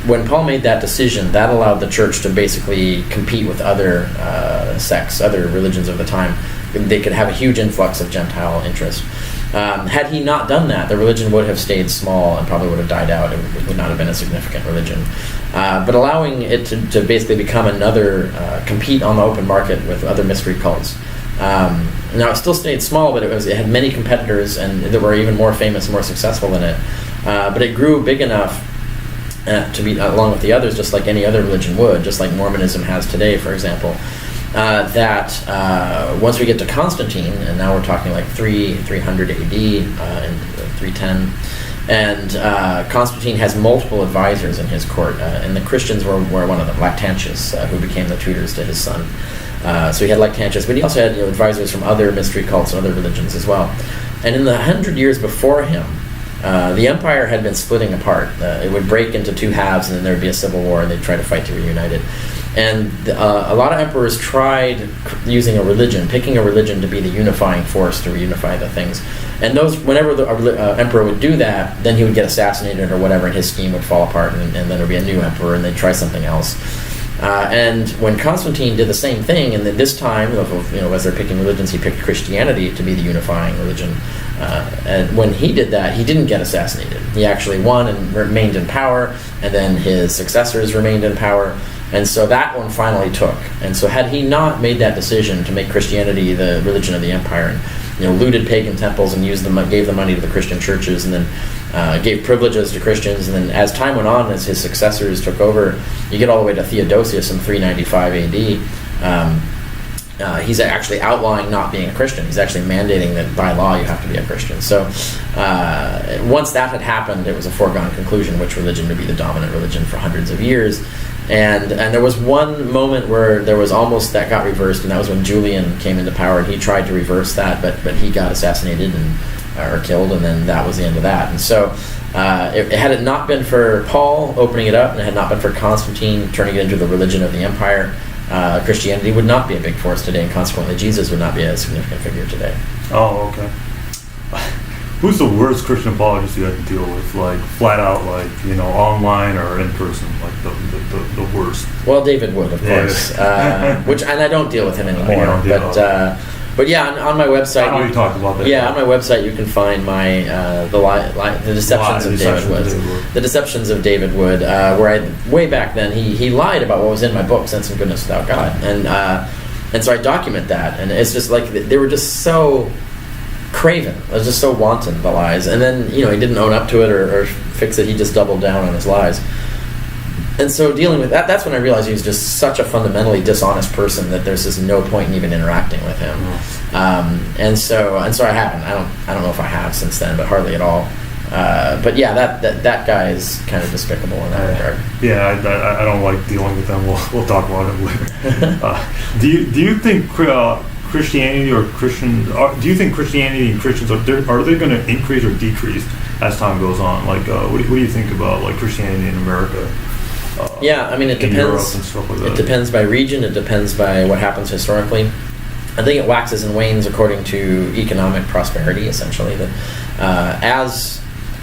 B: When Paul made that decision, that allowed the church to basically compete with other sects, other religions of the time. They could have a huge influx of Gentile interest. Had he not done that, the religion would have stayed small and probably would have died out. It would not have been a significant religion. But allowing it to basically become another, compete on the open market with other mystery cults. Now, it still stayed small, but it had many competitors, and there were even more famous and more successful than it. But it grew big enough to be, along with the others, just like any other religion would, just like Mormonism has today, for example. That once we get to Constantine, and now we're talking like 300 AD and 310, and Constantine has multiple advisors in his court, and the Christians were one of them, Lactantius, who became the tutors to his son. So he had Lactantius, but he also had advisors from other mystery cults and other religions as well. And in the 100 years before him, the empire had been splitting apart. It would break into two halves, and then there would be a civil war, and they'd try to fight to reunite it. And a lot of emperors tried using a religion, picking a religion to be the unifying force to reunify the things. And whenever the emperor would do that, then he would get assassinated or whatever, and his scheme would fall apart, and then there would be a new emperor, and they'd try something else. And when Constantine did the same thing, and then this time, as they're picking religions, he picked Christianity to be the unifying religion. And when he did that, he didn't get assassinated. He actually won and remained in power, and then his successors remained in power. And so that one finally took. And so had he not made that decision to make Christianity the religion of the empire, and looted pagan temples and gave the money to the Christian churches, and then gave privileges to Christians, and then as time went on, as his successors took over, you get all the way to Theodosius in 395 AD. He's actually outlawing not being a Christian. He's actually mandating that by law you have to be a Christian. So once that had happened, it was a foregone conclusion which religion would be the dominant religion for hundreds of years. And there was one moment where there was almost that got reversed, and that was when Julian came into power, and he tried to reverse that, but he got assassinated or killed, and then that was the end of that. And so had it not been for Paul opening it up, and it had not been for Constantine turning it into the religion of the empire, Christianity would not be a big force today, and consequently Jesus would not be a significant figure today.
A: Oh, okay. Who's the worst Christian apologist you had to deal with? Like flat out, online or in person, like the worst.
B: Well, David Wood, of course. And I don't deal with him anymore. But yeah, on my website.
A: I know you talked about that.
B: Yeah, on my website you can find my the deceptions of David Wood. The deceptions of David Wood, where way back then he lied about what was in my book, Sense and Goodness Without God, and so I document that, and it's just like they were just so craven. It was just so wanton, the lies. And then, he didn't own up to it or fix it. He just doubled down on his lies. And so dealing with that, that's when I realized he was just such a fundamentally dishonest person that there's just no point in even interacting with him. And so I haven't. I don't know if I have since then, but hardly at all. But yeah, that guy is kind of despicable in that regard.
A: Yeah, I don't like dealing with them. We'll talk about it later. Do you think Christianity or Christians? Do you think Christianity and Christians are they going to increase or decrease as time goes on? Like, what do you think about like Christianity in America?
B: Yeah, I mean, it depends. And stuff like that. It depends by region. It depends by what happens historically. I think it waxes and wanes according to economic prosperity. Essentially, that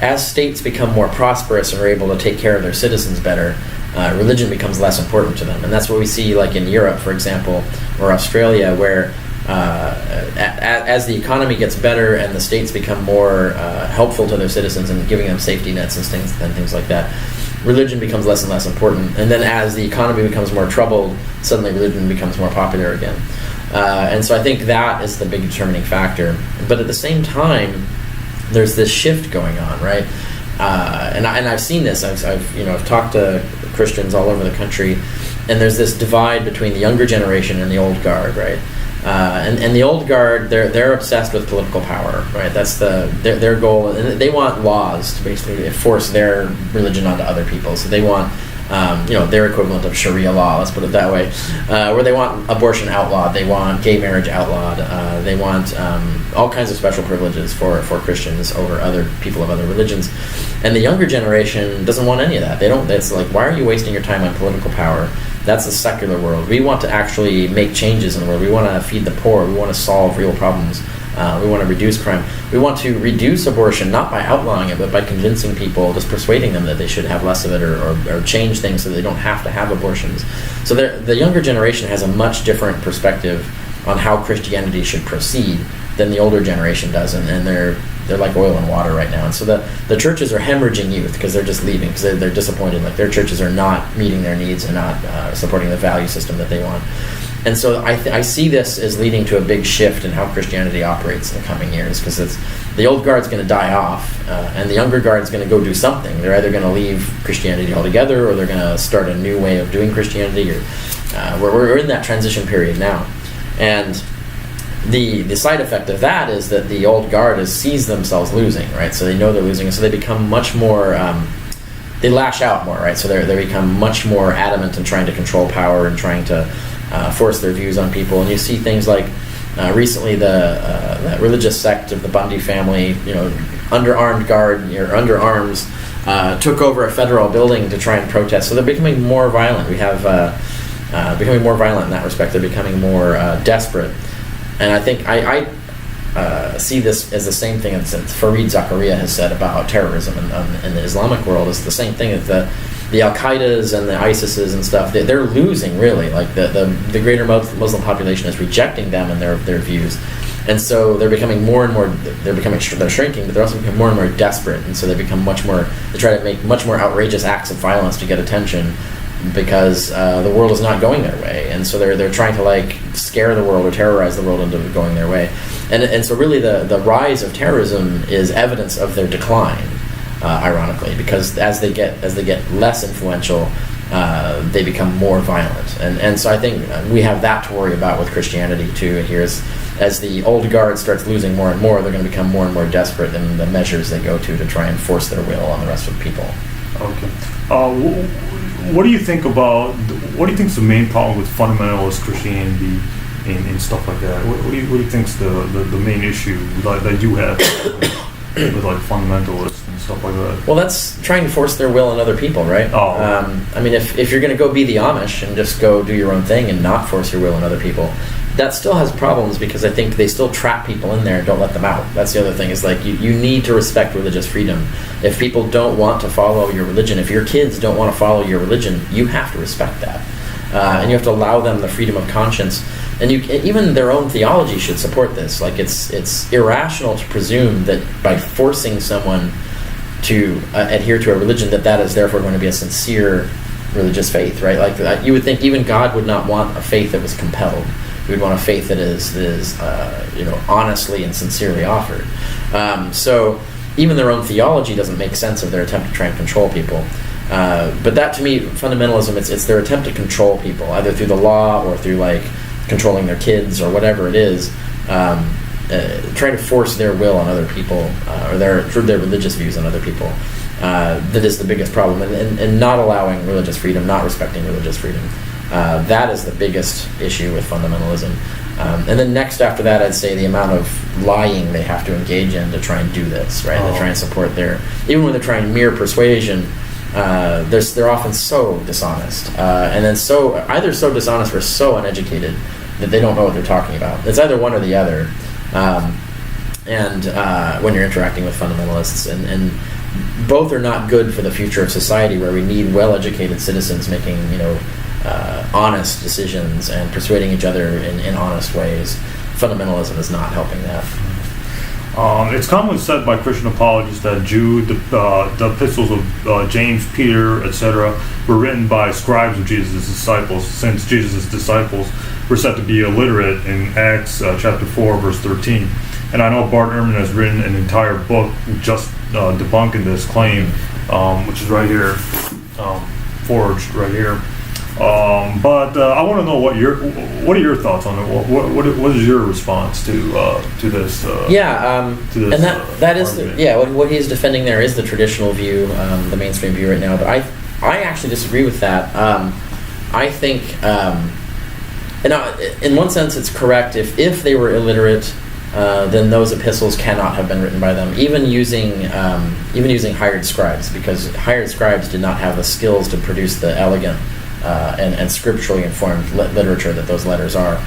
B: as states become more prosperous and are able to take care of their citizens better, religion becomes less important to them, and that's what we see, like in Europe, for example, or Australia, where as the economy gets better and the states become more helpful to their citizens and giving them safety nets and things like that, religion becomes less and less important. And then as the economy becomes more troubled, suddenly religion becomes more popular again. And so I think that is the big determining factor. But at the same time, there's this shift going on, right? and I've seen this. I've talked to Christians all over the country, and there's this divide between the younger generation and the old guard, right? And the old guard, they're obsessed with political power, right? That's their goal, and they want laws to basically force their religion onto other people. So they want, their equivalent of Sharia law, let's put it that way, where they want abortion outlawed, they want gay marriage outlawed, they want all kinds of special privileges for Christians over other people of other religions. And the younger generation doesn't want any of that. It's like, why are you wasting your time on political power? That's the secular world. We want to actually make changes in the world. We want to feed the poor. We want to solve real problems. We want to reduce crime. We want to reduce abortion, not by outlawing it, but by convincing people, just persuading them that they should have less of it, or change things so they don't have to have abortions. So the younger generation has a much different perspective on how Christianity should proceed than the older generation does, and they're like oil and water right now. And so the churches are hemorrhaging youth because they're just leaving, because they're disappointed. Like, their churches are not meeting their needs and not supporting the value system that they want. And so I see this as leading to a big shift in how Christianity operates in the coming years, because the old guard's going to die off, and the younger guard's going to go do something. They're either going to leave Christianity altogether, or they're going to start a new way of doing Christianity. Or we're in that transition period now, and the side effect of that is that the old guard sees themselves losing, right? So they know they're losing, and so they become much more. They lash out more, right? So they become much more adamant in trying to control power and trying to force their views on people. And you see things like recently that religious sect of the Bundy family, under armed guard or under arms, took over a federal building to try and protest. So they're becoming more violent. We have becoming more violent in that respect. They're becoming more desperate. And I think I see this as the same thing that Fareed Zakaria has said about terrorism in the Islamic world. It's the same thing that the Al-Qaedas and the ISISes and stuff, they're losing, really. Like, the greater Muslim population is rejecting them and their views. And so they're becoming more and more, they're shrinking, but they're also becoming more and more desperate. And so they try to make much more outrageous acts of violence to get attention, because the world is not going their way, and so they're trying to scare the world or terrorize the world into going their way, and so really the rise of terrorism is evidence of their decline, ironically, because as they get less influential, they become more violent, and so I think we have that to worry about with Christianity too. Here, as the old guard starts losing more and more, they're going to become more and more desperate in the measures they go to try and force their will on the rest of the people.
A: Okay. What do you think is the main problem with fundamentalist Christianity and stuff like that? What do you think is the main issue that you have with fundamentalists and stuff like that?
B: Well, that's trying to force their will on other people, right? I mean, if you're going to go be the Amish and just go do your own thing and not force your will on other people, that still has problems, because I think they still trap people in there and don't let them out. That's the other thing, is you need to respect religious freedom. If people don't want to follow your religion, if your kids don't want to follow your religion, you have to respect that. And you have to allow them the freedom of conscience. And even their own theology should support this. It's irrational to presume that by forcing someone to adhere to a religion, that is therefore going to be a sincere religious faith, right? You would think even God would not want a faith that was compelled. We would want a faith that is honestly and sincerely offered. So even their own theology doesn't make sense of their attempt to try and control people. But that, to me, fundamentalism, it's their attempt to control people, either through the law or through controlling their kids or whatever it is, trying to force their will on other people, or their religious views on other people. That is the biggest problem, and not allowing religious freedom, not respecting religious freedom. That is the biggest issue with fundamentalism. And then next after that, I'd say the amount of lying they have to engage in to try and do this, right? To try and support even when they're trying mere persuasion, they're often so dishonest, and then either so dishonest or so uneducated that they don't know what they're talking about. It's either one or the other. When you're interacting with fundamentalists, and both are not good for the future of society, where we need well-educated citizens making honest decisions and persuading each other in honest ways. Fundamentalism is not helping that.
A: It's commonly said by Christian apologists that Jude, the epistles of James, Peter, etc., were written by scribes of Jesus' disciples, since Jesus' disciples were said to be illiterate in Acts chapter 4, verse 13. and I know Bart Ehrman has written an entire book just debunking this claim, which is right here, forged right here. But I want to know what are your thoughts on it? What is your response to this? To this,
B: and that is what he's defending there is the traditional view, the mainstream view right now. But I actually disagree with that. I think, in one sense, it's correct. If they were illiterate, then those epistles cannot have been written by them, even using hired scribes, because hired scribes did not have the skills to produce the elegant and scripturally informed literature that those letters are.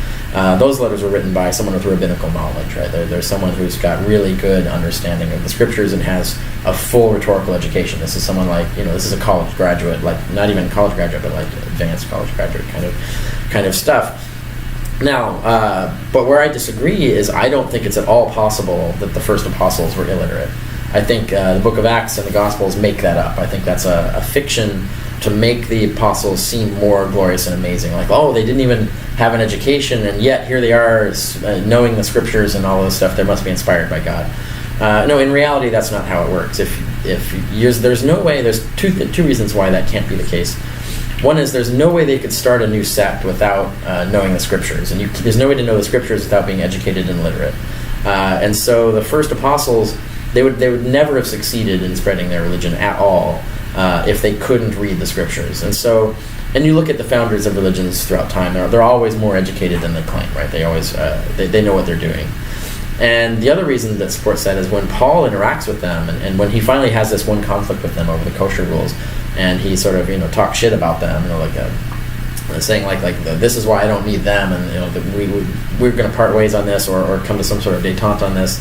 B: Those letters were written by someone with rabbinical knowledge, right? There's someone who's got really good understanding of the scriptures and has a full rhetorical education. This is someone like, this is a college graduate, like not even college graduate, but like advanced college graduate kind of stuff. Now, but where I disagree is I don't think it's at all possible that the first apostles were illiterate. I think the book of Acts and the Gospels make that up. I think that's a fiction to make the apostles seem more glorious and amazing. Like, oh, they didn't even have an education, and yet here they are knowing the scriptures and all this stuff. They must be inspired by God. No, in reality, that's not how it works. There's no way. There's two reasons why that can't be the case. One is there's no way they could start a new sect without knowing the scriptures, and there's no way to know the scriptures without being educated and literate. And so the first apostles, they would never have succeeded in spreading their religion at all if they couldn't read the scriptures. And you look at the founders of religions throughout time; they're always more educated than they claim, right? They always they know what they're doing. And the other reason that supports that is when Paul interacts with them, and when he finally has this one conflict with them over the kosher rules, and he sort of talks shit about them, saying like this is why I don't need them, and we're going to part ways on this, or come to some sort of détente on this.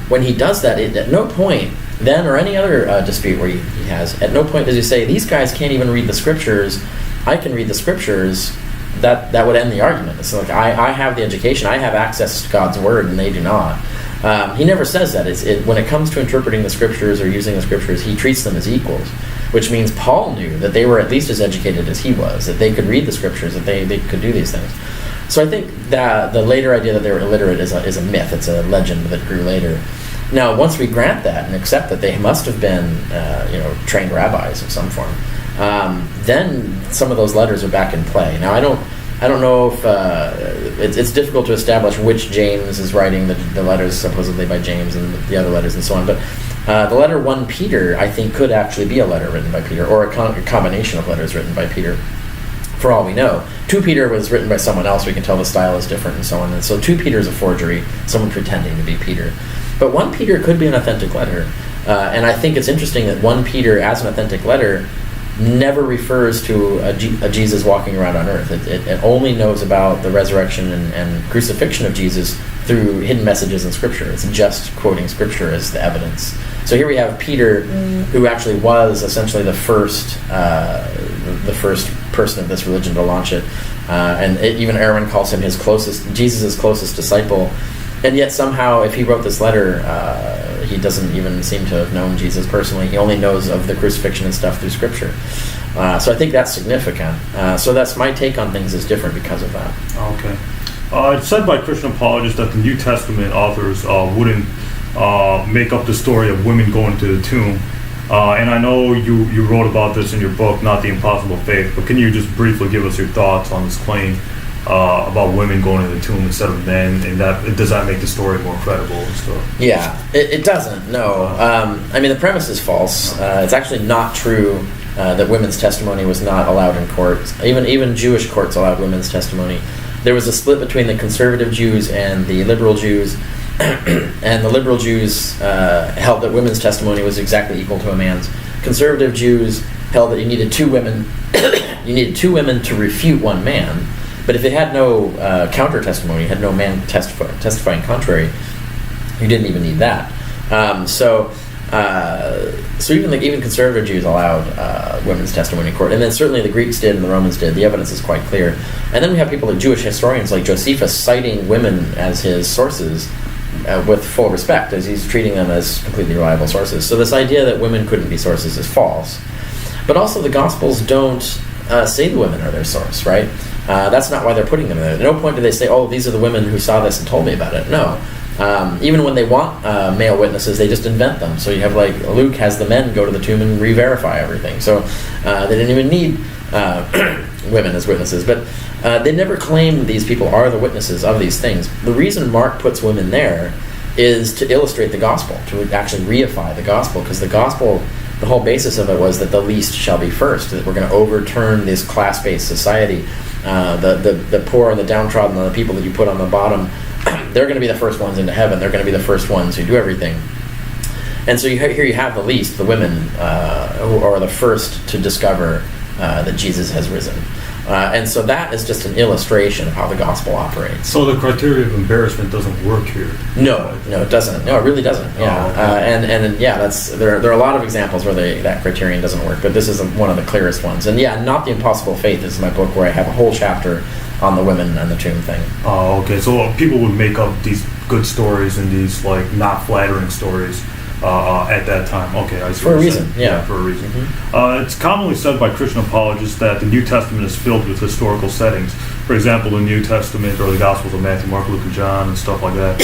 B: When he does that, at no point then or any other dispute where he has, at no point does he say these guys can't even read the scriptures. I can read the scriptures. That would end the argument. It's like I have the education, I have access to God's word, and they do not. He never says that. When it comes to interpreting the scriptures or using the scriptures, he treats them as equals, which means Paul knew that they were at least as educated as he was, that they could read the scriptures, that they could do these things. So I think that the later idea that they were illiterate is a myth. It's a legend that grew later. Now, once we grant that and accept that they must have been trained rabbis of some form, then some of those letters are back in play. Now, I don't know if it's difficult to establish which James is writing the letters supposedly by James and the other letters and so on, but the letter 1 Peter, I think, could actually be a letter written by Peter, or a combination of letters written by Peter, for all we know. 2 Peter was written by someone else. We can tell the style is different and so on, and so 2 Peter is a forgery, someone pretending to be Peter. But 1 Peter could be an authentic letter, and I think it's interesting that 1 Peter, as an authentic letter, never refers to a Jesus walking around on earth. It only knows about the resurrection and crucifixion of Jesus through hidden messages in Scripture. It's just quoting Scripture as the evidence. So here we have Peter, who actually was essentially the first person of this religion to launch it, and even Aaron calls him Jesus' closest disciple. And yet somehow, if he wrote this letter, he doesn't even seem to have known Jesus personally. He only knows of the crucifixion and stuff through Scripture. So I think that's significant. So that's my take on things is different because of that.
A: Okay. It's said by Christian apologists that the New Testament authors wouldn't make up the story of women going to the tomb. And I know you wrote about this in your book, Not the Impossible Faith, but can you just briefly give us your thoughts on this claim about women going to the tomb instead of men, and does that make the story more credible and stuff?
B: Yeah, it doesn't, no. I mean, the premise is false. It's actually not true that women's testimony was not allowed in courts. Even Jewish courts allowed women's testimony. There was a split between the conservative Jews and the liberal Jews, and the liberal Jews held that women's testimony was exactly equal to a man's. Conservative Jews held that you needed 2 women you needed 2 women to refute 1 man. But if it had no counter testimony, had no man testifying contrary, you didn't even need that. So even conservative Jews allowed women's testimony in court, and then certainly the Greeks did and the Romans did. The evidence is quite clear. And then we have people like Jewish historians like Josephus citing women as his sources with full respect, as he's treating them as completely reliable sources. So this idea that women couldn't be sources is false. But also the Gospels don't say the women are their source, right? That's not why they're putting them there. At no point do they say, oh, these are the women who saw this and told me about it. No. Even when they want male witnesses, they just invent them. So you have like Luke has the men go to the tomb and re-verify everything. So they didn't even need women as witnesses. But they never claim these people are the witnesses of these things. The reason Mark puts women there is to illustrate the gospel, to actually reify the gospel, because the gospel, the whole basis of it was that the least shall be first, that we're going to overturn this class-based society. The poor and the downtrodden and the people that you put on the bottom, they're going to be the first ones into heaven. They're going to be the first ones who do everything. And so here you have the least, the women, who are the first to discover that Jesus has risen. And so that is just an illustration of how the gospel operates.
A: So the criteria of embarrassment doesn't work here?
B: No, it doesn't. No, it really doesn't. Yeah,
A: Oh, okay.
B: and yeah, there are a lot of examples where that criterion doesn't work, but this is one of the clearest ones. And yeah, Not the Impossible Faith is my book where I have a whole chapter on the women and the tomb thing.
A: Oh, okay. So people would make up these good stories and these like not flattering stories at that time. Okay, I see.
B: For a reason, yeah.
A: For a reason.
B: Mm-hmm.
A: It's commonly said by Christian apologists that the New Testament is filled with historical settings. For example, the New Testament or the Gospels of Matthew, Mark, Luke, and John and stuff like that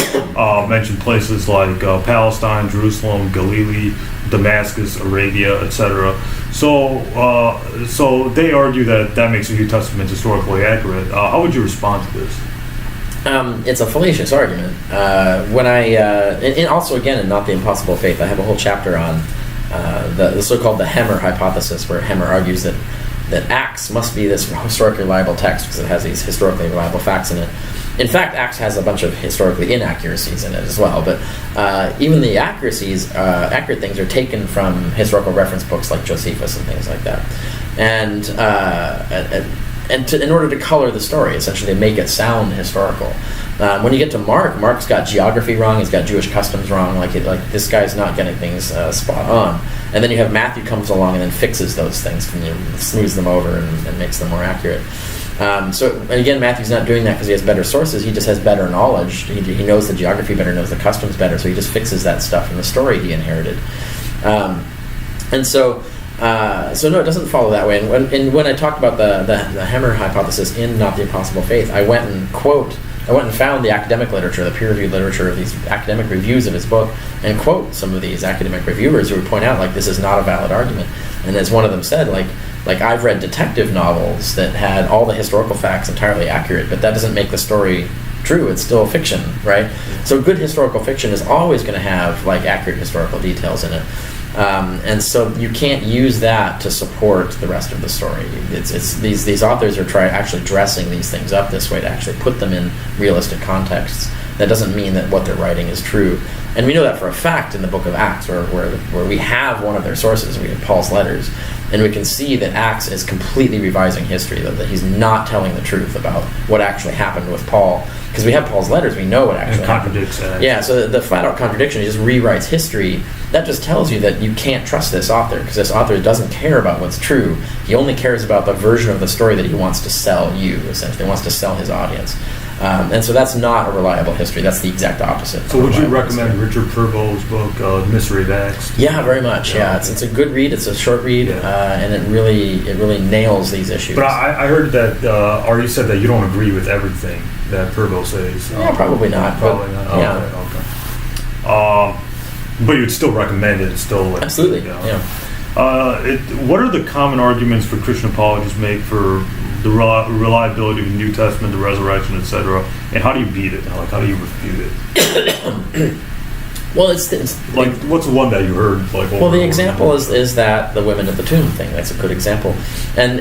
A: mention places like Palestine, Jerusalem, Galilee, Damascus, Arabia, etc. So they argue that makes the New Testament historically accurate. How would you respond to this?
B: It's a fallacious argument. And also again in Not the Impossible Faith, I have a whole chapter on the so-called the Hemmer hypothesis, where Hemmer argues that Acts must be this historically reliable text because it has these historically reliable facts in it. In fact, Acts has a bunch of historically inaccuracies in it as well, but even the accurate things are taken from historical reference books like Josephus and things like that. In order to color the story, essentially, to make it sound historical. When you get to Mark's got geography wrong. He's got Jewish customs wrong. Like this guy's not getting things spot on. And then you have Matthew comes along and then fixes those things, and smooths them over and makes them more accurate. And again, Matthew's not doing that because he has better sources. He just has better knowledge. He knows the geography better, knows the customs better. So he just fixes that stuff in the story he inherited. So no, it doesn't follow that way. And when I talked about the Hemmer hypothesis in Not the Impossible Faith, I went and found the academic literature, the peer-reviewed literature of these academic reviews of his book, and quote some of these academic reviewers who would point out, like, this is not a valid argument. And as one of them said, like I've read detective novels that had all the historical facts entirely accurate, but that doesn't make the story true. It's still fiction, right? So good historical fiction is always going to have like accurate historical details in it. And so you can't use that to support the rest of the story. It's these authors are actually dressing these things up this way to actually put them in realistic contexts. That doesn't mean that what they're writing is true. And we know that for a fact in the book of Acts, where we have one of their sources, we have Paul's letters, and we can see that Acts is completely revising history, that he's not telling the truth about what actually happened with Paul. Because we have Paul's letters, we know what actually
A: contradicts
B: happened. Yeah, so the flat-out contradiction, he just rewrites history. That just tells you that you can't trust this author, because this author doesn't care about what's true. He only cares about the version of the story that he wants to sell you, essentially. He wants to sell his audience. And so that's not a reliable history. That's the exact opposite.
A: So would you recommend Richard Purville's book, Mystery of Acts?
B: Yeah, very much. Yeah, it's a good read. It's a short read, and it really nails these issues.
A: But I heard that, or you said that you don't agree with everything that Purville says.
B: Yeah, probably not.
A: Probably not. Okay. But you'd still recommend it. It's still
B: absolutely. Yeah.
A: What are the common arguments for Christian apologists make for the reliability of the New Testament, the resurrection, etc., and how do you beat it? Like, how do you refute it?
B: Well, it's
A: like, what's one that you heard? Like,
B: the example is that the women at the tomb thing. That's a good example, and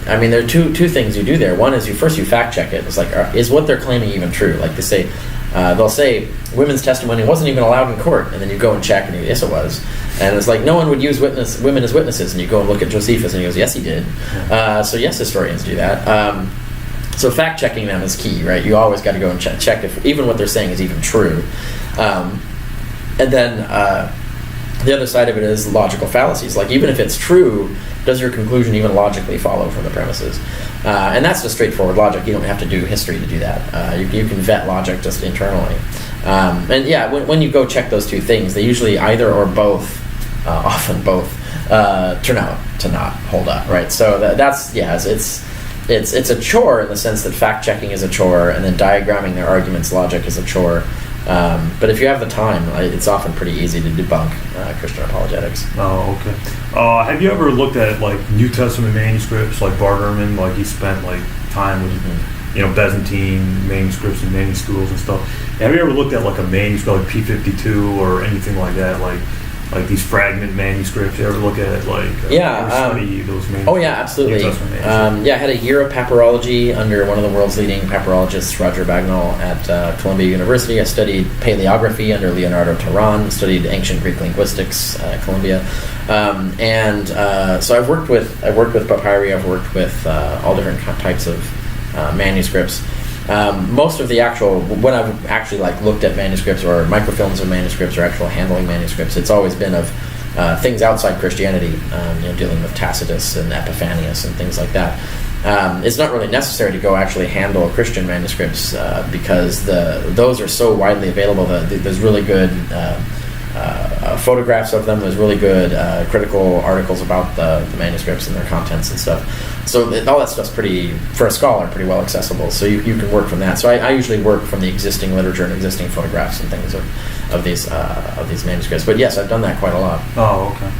B: I mean, there are two things you do there. One is you fact check it. It's like, is what they're claiming even true? Like they say, they'll say women's testimony wasn't even allowed in court, and then you go and check, and you go, yes, it was. And it's like, no one would use women as witnesses, and you go and look at Josephus, and he goes, yes, he did. So yes, historians do that. So fact checking them is key, right? You always got to go and check if even what they're saying is even true. And then the other side of it is logical fallacies. Like, even if it's true, does your conclusion even logically follow from the premises? And that's just straightforward logic. You don't have to do history to do that. You can vet logic just internally. And yeah, when you go check those two things, they usually either or both, often both, turn out to not hold up, right? So it's a chore in the sense that fact checking is a chore, and then diagramming their arguments logic is a chore. But if you have the time, it's often pretty easy to debunk Christian apologetics.
A: Oh, okay. Have you ever looked at like New Testament manuscripts, like Bart Ehrman? Like he spent like time with, Byzantine manuscripts and many schools and stuff. Have you ever looked at like a manuscript like P52 or anything like that? Like these fragment manuscripts. You ever look at or study those manuscripts?
B: Oh yeah, absolutely. I had a year of papyrology under one of the world's leading papyrologists, Roger Bagnall, at Columbia University. I studied paleography under Leonardo Terran. Studied ancient Greek linguistics at Columbia, so I've worked with papyri. I've worked with all different types of manuscripts. Most of the when I've actually looked at manuscripts or microfilms of manuscripts or actual handling manuscripts, it's always been of things outside Christianity, dealing with Tacitus and Epiphanius and things like that. It's not really necessary to go actually handle Christian manuscripts because those are so widely available. There's really good photographs of them. There's really good critical articles about the manuscripts and their contents and stuff. So all that stuff's for a scholar, pretty well accessible. So you can work from that. So I usually work from the existing literature and existing photographs and things of these manuscripts. But yes, I've done that quite a lot.
A: Oh, okay.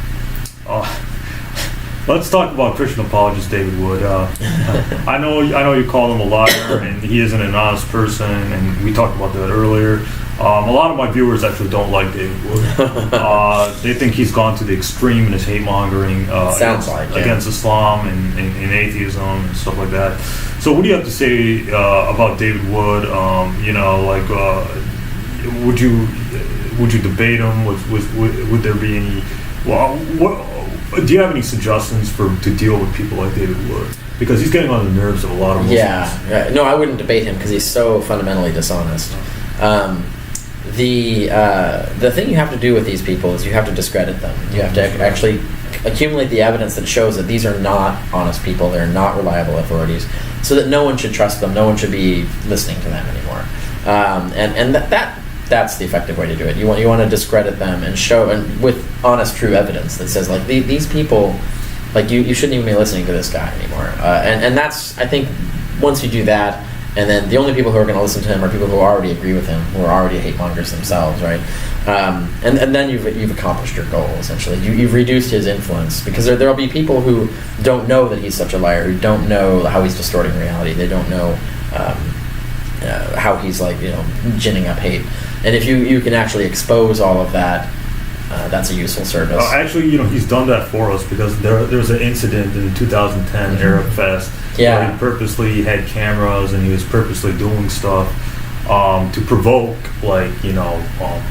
A: Let's talk about Christian apologist David Wood. I know you call him a liar, and he isn't an honest person, and we talked about that earlier. A lot of my viewers actually don't like David Wood. They think he's gone to the extreme in his hate mongering against Islam and atheism and stuff like that. So what do you have to say about David Wood? Would you debate him? Would there be any? Do you have any suggestions to deal with people like David Wood? Because he's getting on the nerves of a lot of Muslims.
B: Yeah. No, I wouldn't debate him because he's so fundamentally dishonest. The thing you have to do with these people is you have to discredit them. You have to actually accumulate the evidence that shows that these are not honest people, they're not reliable authorities, so that no one should trust them, no one should be listening to them anymore. And that's the effective way to do it. You want to discredit them and show, and with honest, true evidence that says these people, you shouldn't even be listening to this guy anymore. And that's, I think, once you do that. And then the only people who are going to listen to him are people who already agree with him, who are already hate mongers themselves, right? And then you've accomplished your goal, essentially. You've reduced his influence, because there'll be people who don't know that he's such a liar, who don't know how he's distorting reality. They don't know how he's ginning up hate. And if you can actually expose all of that, that's a useful service.
A: Actually, he's done that for us, because there's an incident in the 2010 Arab Fest where he purposely had cameras and he was purposely doing stuff to provoke,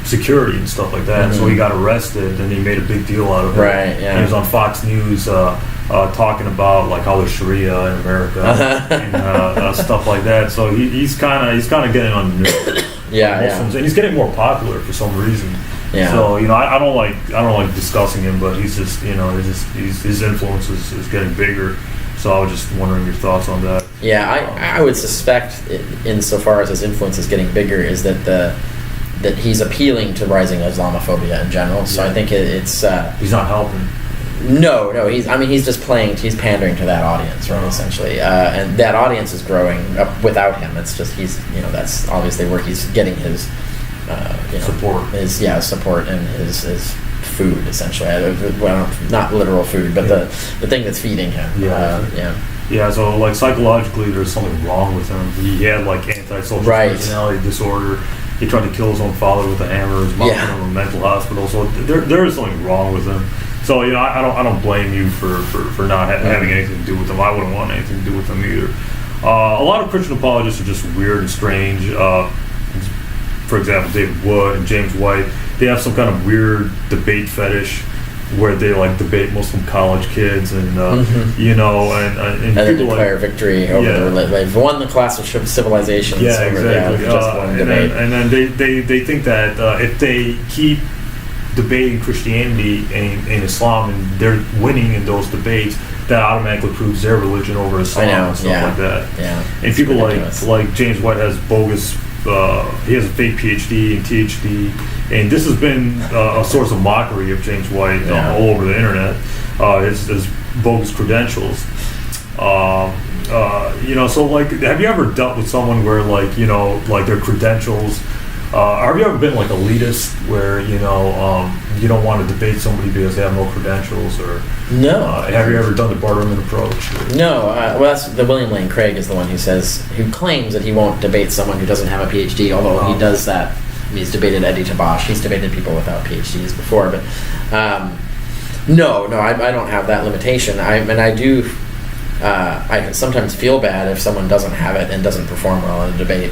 A: security and stuff like that. So he got arrested, and he made a big deal out of it.
B: Right. Yeah.
A: He was on Fox News talking about how there's Sharia in America and stuff like that. So he's kind of getting on the nerves. Muslims, and he's getting more popular for some reason.
B: Yeah.
A: So I don't like discussing him, but he's just his influence is getting bigger. So I was just wondering your thoughts on that.
B: Yeah, I would suspect, insofar as his influence is getting bigger, is that he's appealing to rising Islamophobia in general. So I think it's
A: he's not helping.
B: No, he's just pandering to that audience, right? Essentially, and that audience is growing up without him. It's just that's obviously where he's getting his
A: support.
B: His support and his food, essentially. Well, not literal food, but the thing that's feeding him.
A: Yeah, so psychologically there's something wrong with him. He had antisocial personality disorder. He tried to kill his own father with a hammer. His mom put him in a mental hospital. So there is something wrong with him. So I don't blame you for not having anything to do with him. I wouldn't want anything to do with him either. A lot of Christian apologists are just weird and strange. For example, David Wood and James White, they have some kind of weird debate fetish where they debate Muslim college kids and and
B: people declare victory over they've won the class of civilizations.
A: Yeah, exactly.
B: Just one debate.
A: And then they think that if they keep debating Christianity and Islam and they're winning in those debates, that automatically proves their religion over Islam and stuff like that.
B: Yeah.
A: And people like James White has bogus. He has a fake PhD and THD, and this has been a source of mockery of James White all over the internet. His bogus credentials. So have you ever dealt with someone where their credentials Have you ever been like elitist, where you don't want to debate somebody because they have no credentials, or
B: No.
A: have you ever done the Barterman approach?
B: No. Well, that's the William Lane Craig is the one who claims that he won't debate someone who doesn't have a PhD. Although he does that, he's debated Eddie Tabash. He's debated people without PhDs before, but no, I don't have that limitation. I do. I sometimes feel bad if someone doesn't have it and doesn't perform well in a debate.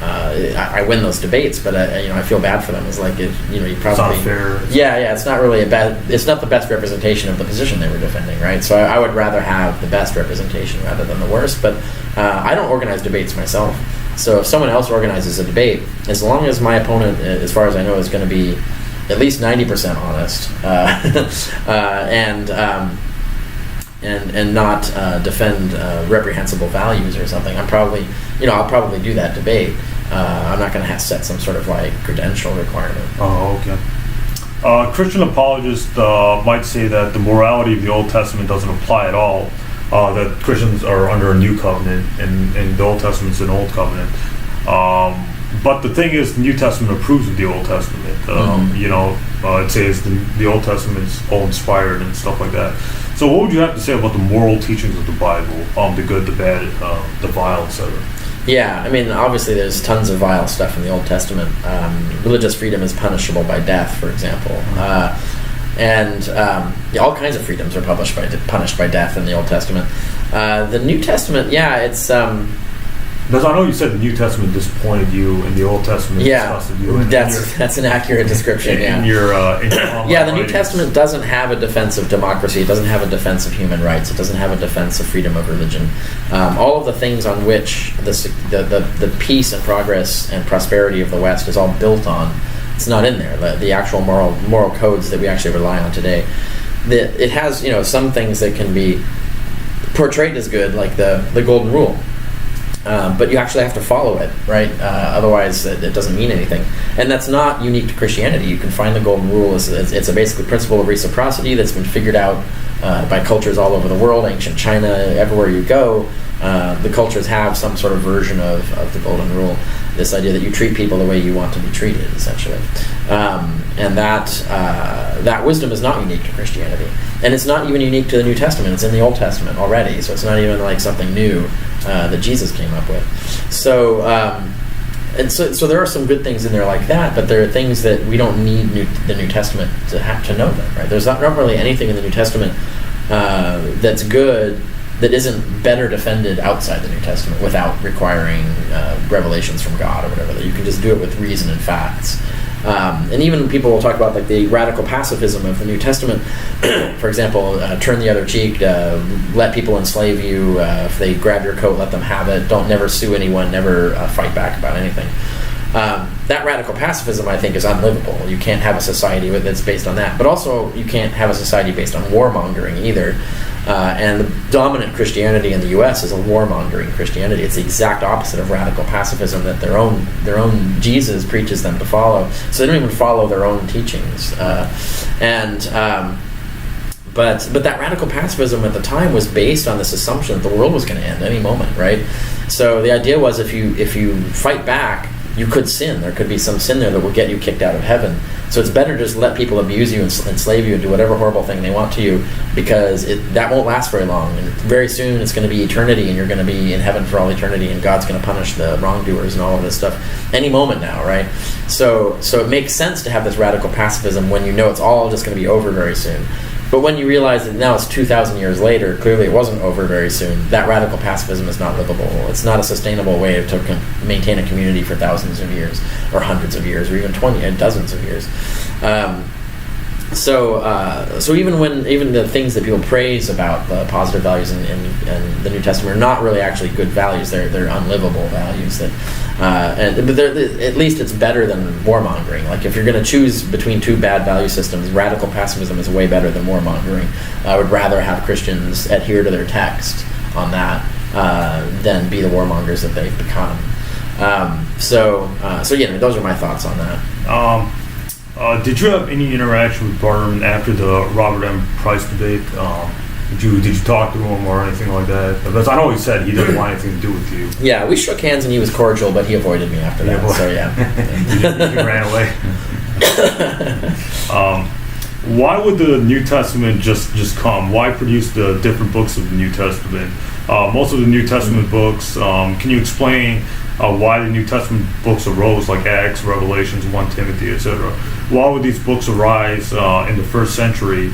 B: I win those debates, but I feel bad for them. It's like you probably
A: It's not fair.
B: Yeah, it's not really it's not the best representation of the position they were defending, right? So I would rather have the best representation rather than the worst. But I don't organize debates myself. So if someone else organizes a debate, as long as my opponent, as far as I know, is going to be at least 90% honest and not defend reprehensible values or something, I'll probably do that debate. I'm not going to set some sort of like credential requirement.
A: Oh, okay. Christian apologists might say that the morality of the Old Testament doesn't apply at all. That Christians are under a new covenant, and the Old Testament's an old covenant. But the thing is, the New Testament approves of the Old Testament. It says the Old Testament's all inspired and stuff like that. So what would you have to say about the moral teachings of the Bible, the good, the bad, the vile, etc.?
B: Yeah, I mean, obviously there's tons of vile stuff in the Old Testament. Religious freedom is punishable by death, for example. All kinds of freedoms are punished by death in the Old Testament. The New Testament, it's...
A: Because I know you said the New Testament disappointed you, and the Old Testament disgusted you.
B: That's an accurate description.
A: In your
B: the New Testament doesn't have a defense of democracy. It doesn't have a defense of human rights. It doesn't have a defense of freedom of religion. All of the things on which the peace and progress and prosperity of the West is all built on, it's not in there. The actual moral codes that we actually rely on today. It has some things that can be portrayed as good, like the Golden Rule. But you actually have to follow it, right? Otherwise, it doesn't mean anything. And that's not unique to Christianity. You can find the Golden Rule. It's a basically principle of reciprocity that's been figured out by cultures all over the world, ancient China, everywhere you go. The cultures have some sort of version of the Golden Rule, this idea that you treat people the way you want to be treated, essentially. And that wisdom is not unique to Christianity. And it's not even unique to the New Testament. It's in the Old Testament already, so it's not even like something new that Jesus came up with. So there are some good things in there like that, but there are things that we don't need the New Testament to have to know them, right? There's not really anything in the New Testament that's good that isn't better defended outside the New Testament without requiring revelations from God or whatever. That you can just do it with reason and facts. And even people will talk about like the radical pacifism of the New Testament. For example, turn the other cheek, let people enslave you. If they grab your coat, let them have it. Don't never sue anyone, never fight back about anything. That radical pacifism, I think, is unlivable. You can't have a society that's based on that. But also, you can't have a society based on warmongering either. And the dominant Christianity in the U.S. is a warmongering Christianity. It's the exact opposite of radical pacifism that their own Jesus preaches them to follow. So they don't even follow their own teachings. But that radical pacifism at the time was based on this assumption that the world was going to end any moment, right? So the idea was if you fight back, you could sin. There could be some sin there that will get you kicked out of heaven. So it's better to just let people abuse you and enslave you and do whatever horrible thing they want to you, because that won't last very long. And very soon it's going to be eternity, and you're going to be in heaven for all eternity, and God's going to punish the wrongdoers and all of this stuff any moment now, right? So it makes sense to have this radical pacifism when you know it's all just going to be over very soon. But when you realize that now it's 2,000 years later, clearly it wasn't over very soon, that radical pacifism is not livable. It's not a sustainable way to maintain a community for thousands of years, or hundreds of years, or even dozens of years. So even the things that people praise about the positive values in the New Testament are not really actually good values. They're unlivable values. But at least it's better than warmongering. Like if you're going to choose between two bad value systems, radical pacifism is way better than warmongering. I would rather have Christians adhere to their text on that than be the warmongers that they've become. Those are my thoughts on that.
A: Did you have any interaction with Barterman after the Robert M. Price debate? Did you talk to him or anything like that? Because I know he said he didn't want anything to do with you.
B: Yeah, we shook hands and he was cordial, but he avoided me after that.
A: boy.
B: So yeah,
A: He ran away. Why would the New Testament just come? Why produce the different books of the New Testament? Most of the New Testament books, can you explain why the New Testament books arose, like Acts, Revelations, 1 Timothy, etc.? Why would these books arise in the first century,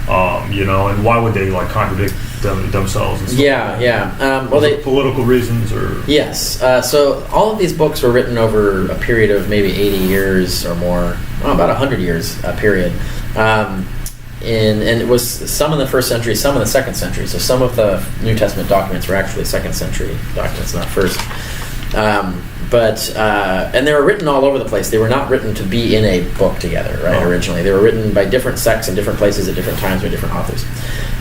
A: and why would they like contradict themselves? And stuff?
B: Yeah.
A: Well, they political reasons, or
B: yes. So all of these books were written over a period of maybe 80 years or more, about 100 years period. And it was some in the first century, some in the second century. So some of the New Testament documents were actually second century documents, not first. And they were written all over the place. They were not written to be in a book together, right?
A: Oh.
B: Originally, they were written by different sects in different places at different times by different authors.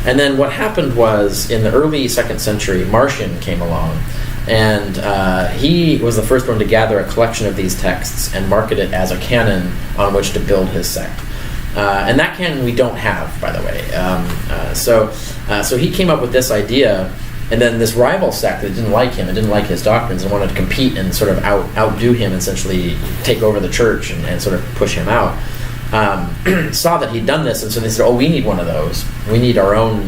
B: And then what happened was, in the early second century, Marcion came along, and he was the first one to gather a collection of these texts and market it as a canon on which to build his sect. And that canon we don't have, by the way. So he came up with this idea, and then this rival sect that didn't like him and didn't like his doctrines and wanted to compete and sort of outdo him, essentially take over the church and sort of push him out, saw that he'd done this, and so they said, "Oh, we need one of those. We need our own.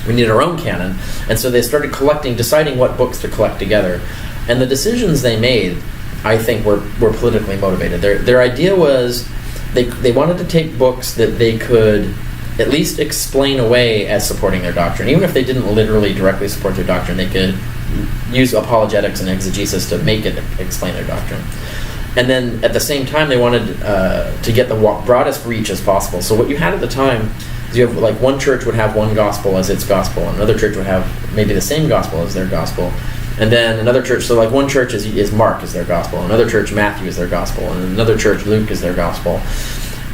B: We need our own canon." And so they started deciding what books to collect together. And the decisions they made, I think, were politically motivated. Their idea was they wanted to take books that they could at least explain away as supporting their doctrine. Even if they didn't literally directly support their doctrine, they could use apologetics and exegesis to make it explain their doctrine. And then at the same time, they wanted to get the broadest reach as possible. So what you had at the time is you have, like, one church would have one gospel as its gospel, and another church would have maybe the same gospel as their gospel. And then another church, so like one church is Mark is their gospel, another church Matthew is their gospel, and another church Luke is their gospel.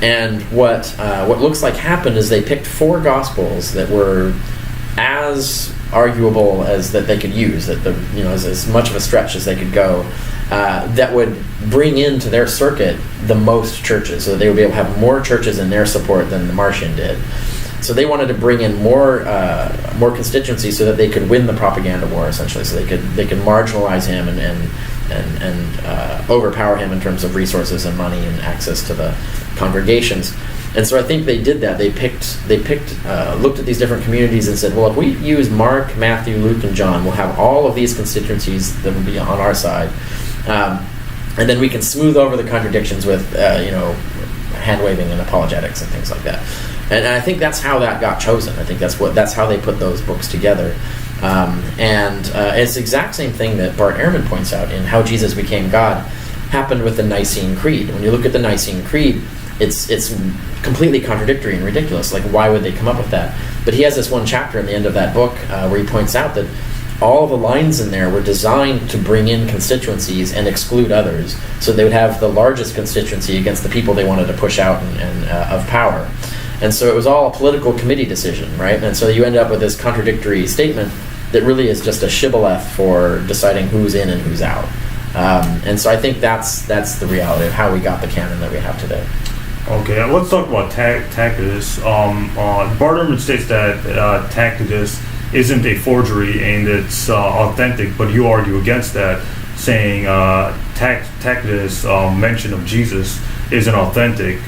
B: And what looks like happened is they picked 4 gospels that were as arguable as that they could use, that as much of a stretch as they could go, that would bring into their circuit the most churches, so that they would be able to have more churches in their support than the Marcion did. So they wanted to bring in more constituencies so that they could win the propaganda war, essentially. So they could marginalize him and overpower him in terms of resources and money and access to the congregations. And so I think they did that. They looked at these different communities and said, well, if we use Mark, Matthew, Luke, and John, we'll have all of these constituencies that will be on our side, and then we can smooth over the contradictions with hand waving and apologetics and things like that. And I think that's how that got chosen. I think that's how they put those books together. It's the exact same thing that Bart Ehrman points out in How Jesus Became God happened with the Nicene Creed. When you look at the Nicene Creed, it's completely contradictory and ridiculous. Like, why would they come up with that? But he has this one chapter in the end of that book where he points out that all the lines in there were designed to bring in constituencies and exclude others, so they would have the largest constituency against the people they wanted to push out and of power. And so it was all a political committee decision, right? And so you end up with this contradictory statement that really is just a shibboleth for deciding who's in and who's out. And so I think that's the reality of how we got the canon that we have today.
A: Okay, let's talk about Tacitus. Bart Ehrman states that Tacitus isn't a forgery and it's authentic, but you argue against that, saying Tacitus' mention of Jesus isn't authentic,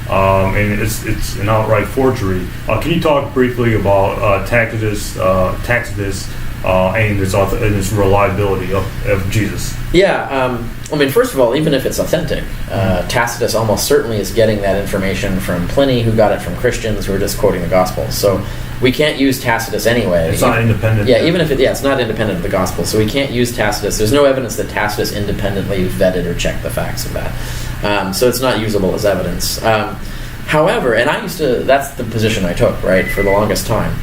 A: and it's an outright forgery. Can you talk briefly about Tacitus and its reliability of Jesus?
B: Yeah, first of all, even if it's authentic, Tacitus almost certainly is getting that information from Pliny, who got it from Christians who are just quoting the Gospels. So we can't use Tacitus anyway.
A: It's not independent.
B: Yeah, even if it's not independent of the Gospel. So we can't use Tacitus. There's no evidence that Tacitus independently vetted or checked the facts of that. So it's not usable as evidence. However, and that's the position I took, right, for the longest time.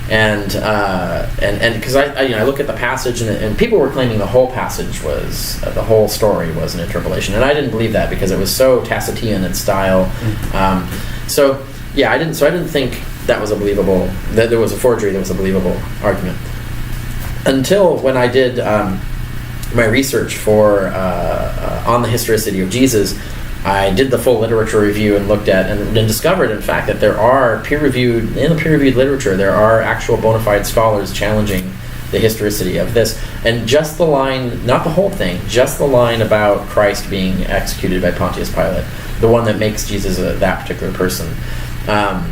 B: And because I look at the passage and people were claiming the whole passage was the whole story was an interpolation, and I didn't believe that because it was so Tacitian in style. I didn't think that was a believable, that there was a forgery, that was a believable argument, until when I did my research for on the historicity of Jesus. I did the full literature review and looked at and discovered, in fact, that there are in the peer-reviewed literature, there are actual bona fide scholars challenging the historicity of this. And just the line, not the whole thing, just the line about Christ being executed by Pontius Pilate, the one that makes Jesus that particular person.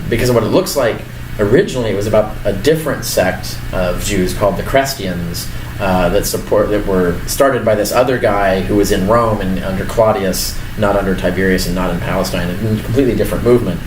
B: Because of what it looks like, originally it was about a different sect of Jews called the Christians that were started by this other guy who was in Rome and under Claudius, not under Tiberius and not in Palestine, a completely different movement.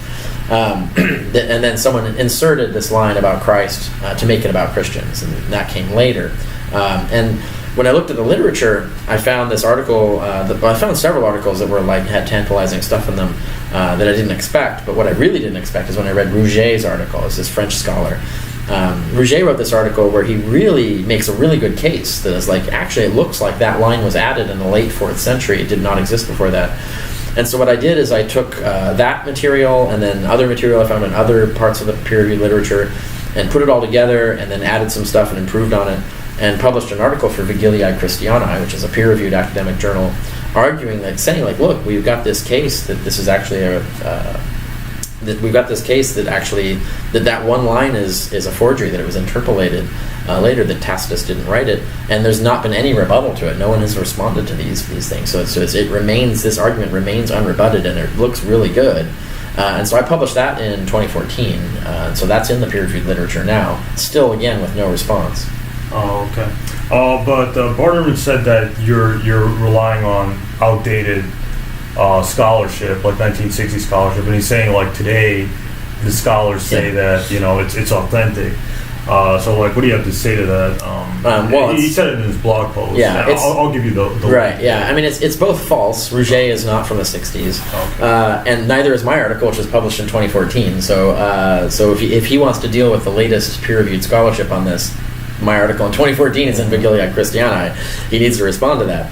B: And then someone inserted this line about Christ to make it about Christians, and that came later. And when I looked at the literature, I found this article. I found several articles that were had tantalizing stuff in them that I didn't expect. But what I really didn't expect is when I read Rouget's article. It's this French scholar. Rouget wrote this article where he really makes a really good case that is actually it looks like that line was added in the late 4th century. It did not exist before that. And so what I did is I took that material and then other material I found in other parts of the peer-reviewed literature and put it all together and then added some stuff and improved on it and published an article for Vigiliae Christianae, which is a peer-reviewed academic journal, arguing saying look, we've got this case that this is actually that one line is a forgery, that it was interpolated later, that Tacitus didn't write it, and there's not been any rebuttal to it. No one has responded to these things. So this argument remains unrebutted, and it looks really good. And so I published that in 2014. So that's in the peer-reviewed literature now, still again with no response.
A: Oh, okay. But Barterman said that you're relying on outdated scholarship, like 1960 scholarship, and he's saying today the scholars say that it's authentic. So what do you have to say to that? He said it in his blog post.
B: Yeah,
A: I'll give you the
B: right.
A: link.
B: Yeah, I mean it's both false. Rouget is not from the 60s, and neither is my article, which was published in 2014. So if he wants to deal with the latest peer-reviewed scholarship on this, my article in 2014 is in Vigiliae Christianae. He needs to respond to that.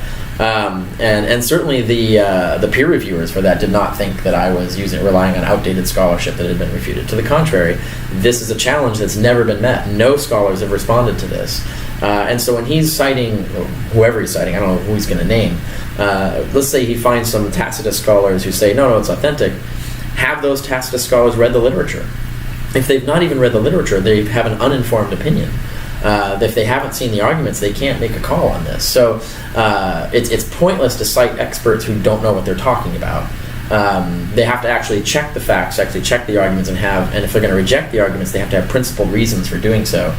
B: And certainly the peer reviewers for that did not think that I was relying on outdated scholarship that had been refuted. To the contrary, this is a challenge that's never been met. No scholars have responded to this. And so when he's citing, whoever he's citing, I don't know who he's going to name, let's say he finds some Tacitus scholars who say, no, it's authentic. Have those Tacitus scholars read the literature? If they've not even read the literature, they have an uninformed opinion. If they haven't seen the arguments, they can't make a call on this. So it's pointless to cite experts who don't know what they're talking about. They have to actually check the facts, actually check the arguments, and if they're going to reject the arguments, they have to have principled reasons for doing so.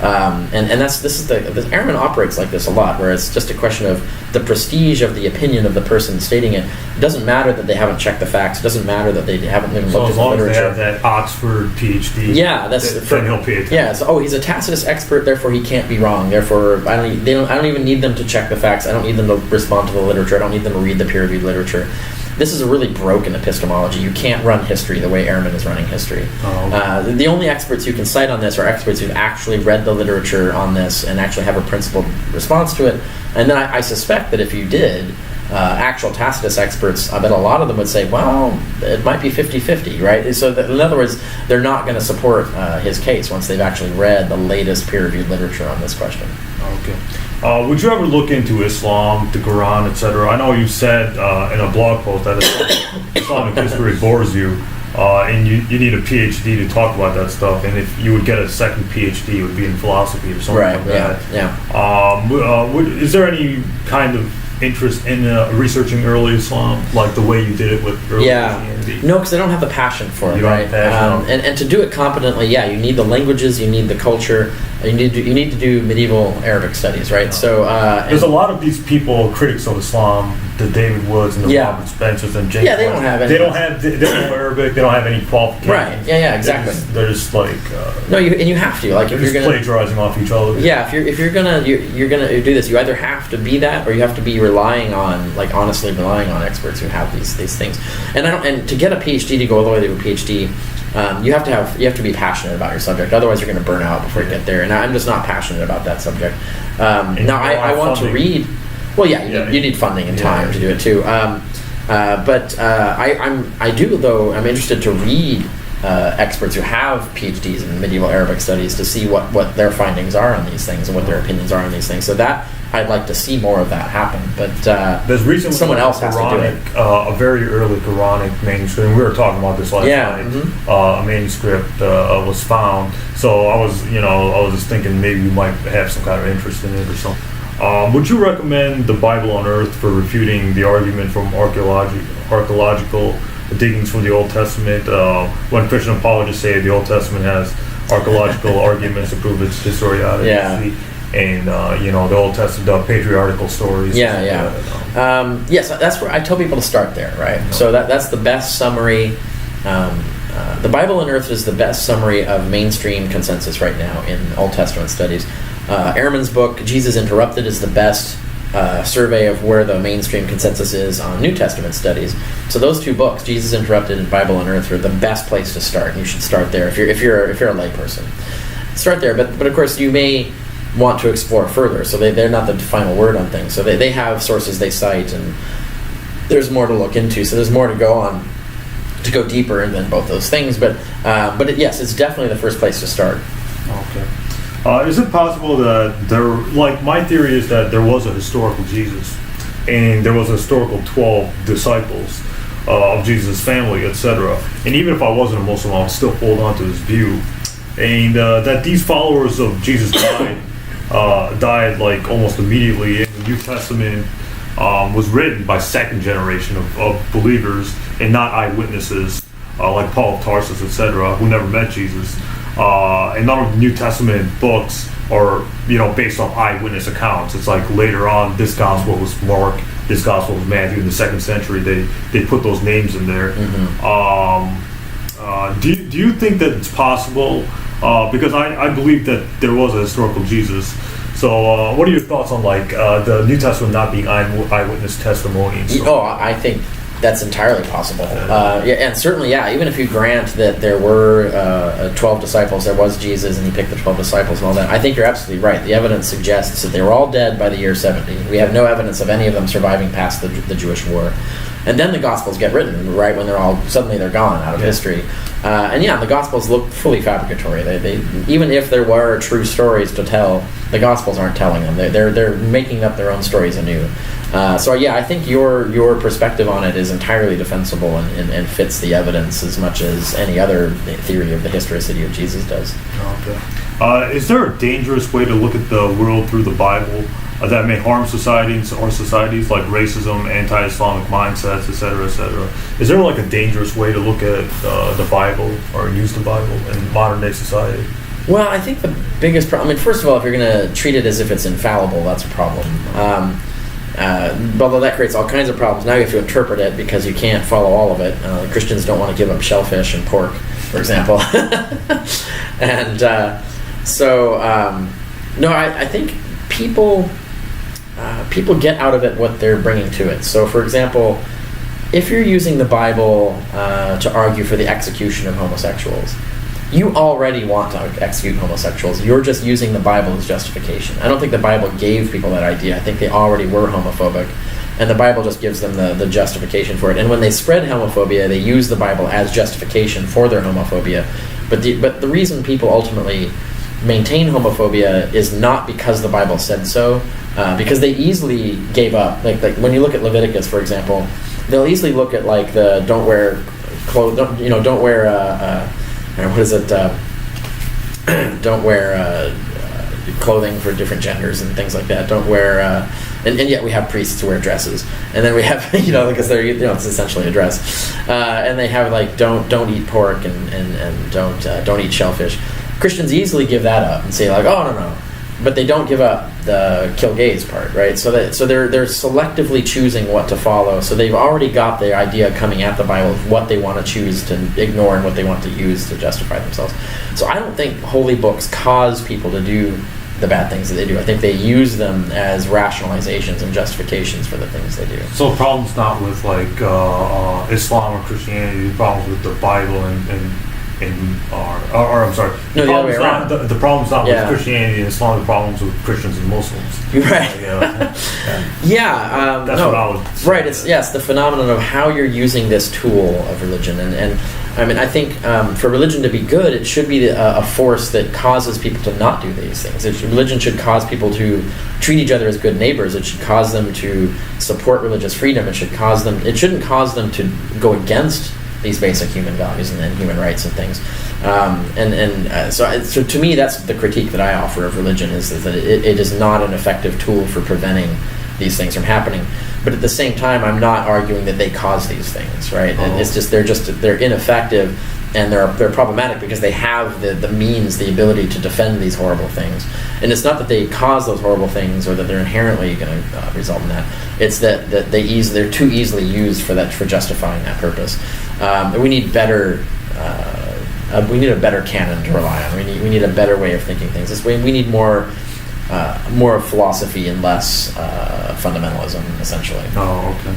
B: Ehrman operates like this a lot, where it's just a question of the prestige of the opinion of the person stating it. It doesn't matter that they haven't checked the facts. It doesn't matter that they haven't even looked at the literature.
A: So as long as they have that Oxford PhD, then he'll pay attention.
B: Yeah. So he's a Tacitus expert, therefore he can't be wrong. Therefore, I don't even need them to check the facts. I don't need them to respond to the literature. I don't need them to read the peer-reviewed literature. This is a really broken epistemology. You can't run history the way Ehrman is running history. Oh, okay. The only experts you can cite on this are experts who've actually read the literature on this and actually have a principled response to it. And then I suspect that if you did, actual Tacitus experts, I bet a lot of them would say, well, it might be 50-50, right? So in other words, they're not going to support his case once they've actually read the latest peer-reviewed literature on this question.
A: Okay. Would you ever look into Islam, the Quran, etc.? I know you said in a blog post that Islamic history bores you, and you need a PhD to talk about that stuff. And if you would get a second PhD, it would be in philosophy or something like that.
B: Yeah.
A: Is there any kind of interest in researching early Islam, like the way you did it with early Christianity?
B: No, because I don't have the passion for it.
A: You don't have passion.
B: And to do it competently, you need the languages, you need the culture, you need to do medieval Arabic studies, right? So
A: there's a lot of these people, critics of Islam, the David Woods and the Robert Spencers and James.
B: Yeah, they don't have any.
A: They don't know Arabic. They don't have any qualifications.
B: Right. Yeah. Exactly.
A: They're just like.
B: No, you have to if you're gonna
A: plagiarizing off each other.
B: Yeah, if you're gonna do this, you either have to be that, or you have to be honestly relying on experts who have these things. And to get a PhD, to go all the way to a PhD, you have to be passionate about your subject. Otherwise, you're going to burn out before you get there. And I'm just not passionate about that subject. Now, I want to read. Well, you need funding and time to do it too. But I'm interested to read experts who have PhDs in medieval Arabic studies to see what their findings are on these things and what their opinions are on these things. So that I'd like to see more of that happen. But
A: there's recently
B: someone else has to do it.
A: A very early Quranic manuscript. And we were talking about this last night. A manuscript was found. So I was just thinking maybe you might have some kind of interest in it or something. Would you recommend the Bible on Earth for refuting the argument from archaeological diggings from the Old Testament? When Christian apologists say the Old Testament has archaeological arguments to prove its historicity, and the Old Testament, the patriarchal stories.
B: Yes, that's where I tell people to start there, right? So that's the best summary. The Bible on Earth is the best summary of mainstream consensus right now in Old Testament studies. Ehrman's book, Jesus Interrupted, is the best survey of where the mainstream consensus is on New Testament studies. So those two books, Jesus Interrupted and Bible on Earth, are the best place to start. You should start there if you're a layperson. Start there, but of course you may want to explore further. So they're not the final word on things. So they have sources they cite, and there's more to look into. So there's more to go on, to go deeper than both those things. But yes, it's definitely the first place to start.
A: Okay. Is it possible that my theory is that there was a historical Jesus, and there was a historical 12 disciples of Jesus' family, etc. And even if I wasn't a Muslim, I would still hold on to this view, and that these followers of Jesus died like almost immediately. And the New Testament was written by second generation of believers and not eyewitnesses like Paul of Tarsus, etc., who never met Jesus. And none of the New Testament books are, based on eyewitness accounts. It's like later on, this gospel was Mark, this gospel was Matthew in the 2nd century. They put those names in there. Do you think that it's possible? Because I believe that there was a historical Jesus. So what are your thoughts on the New Testament not being eyewitness testimonies?
B: I think that's entirely possible. And certainly, even if you grant that there were 12 disciples, there was Jesus, and he picked the 12 disciples and all that, I think you're absolutely right. The evidence suggests that they were all dead by the year 70. We have no evidence of any of them surviving past the Jewish war. And then the Gospels get written, right, when they're gone out of history. The Gospels look fully fabricatory. They even if there were true stories to tell, the Gospels aren't telling them. They're making up their own stories anew. I think your perspective on it is entirely defensible and fits the evidence as much as any other theory of the historicity of Jesus does.
A: Okay. Is there a dangerous way to look at the world through the Bible that may harm societies like racism, anti-Islamic mindsets, etc., etc.? Is there a dangerous way to look at the Bible or use the Bible in modern day society?
B: Well, I think the biggest problem, first of all, if you're going to treat it as if it's infallible, that's a problem. Although that creates all kinds of problems. Now you have to interpret it because you can't follow all of it. Christians don't want to give up shellfish and pork, for example. I think people get out of it what they're bringing to it. So, for example, if you're using the Bible to argue for the execution of homosexuals, you already want to execute homosexuals. You're just using the Bible as justification. I don't think the Bible gave people that idea. I think they already were homophobic, and the Bible just gives them the justification for it. And when they spread homophobia, they use the Bible as justification for their homophobia. But the reason people ultimately maintain homophobia is not because the Bible said so, because they easily gave up. Like when you look at Leviticus, for example, they'll easily look at the don't wear clothes, don't wear don't wear clothing for different genders and things like that. Don't wear, and yet we have priests who wear dresses, and then we have because they're it's essentially a dress, and they have don't eat pork and don't eat shellfish. Christians easily give that up and say oh no, but they don't give up the kill gays part, right? So they're selectively choosing what to follow. So they've already got the idea coming at the Bible of what they want to choose to ignore and what they want to use to justify themselves. So I don't think holy books cause people to do the bad things that they do. I think they use them as rationalizations and justifications for the things they do.
A: So the problem's not with Islam or Christianity. The problem's with the Bible and or I'm sorry.
B: No, the other way around.
A: The problem's not
B: Yeah.
A: with Christianity and Islam. The problem's with Christians and Muslims.
B: Right. Yeah.
A: That's
B: no,
A: what I would say.
B: Right. It's the phenomenon of how you're using this tool of religion, and I mean, I think for religion to be good, it should be a force that causes people to not do these things. Religion should cause people to treat each other as good neighbors. It should cause them to support religious freedom. It shouldn't cause them to go against these basic human values and human rights and things. So to me, that's the critique that I offer of religion is that it is not an effective tool for preventing these things from happening. But at the same time, I'm not arguing that they cause these things, right?
A: Oh.
B: It's just they're ineffective, and they're problematic because they have the means, the ability to defend these horrible things. And it's not that they cause those horrible things or that they're inherently going to result in that. It's that they're too easily used for justifying that purpose. We need better. We need a better canon to rely on. We need a better way of thinking things. This way, we need more philosophy and less fundamentalism, essentially.
A: Oh, okay.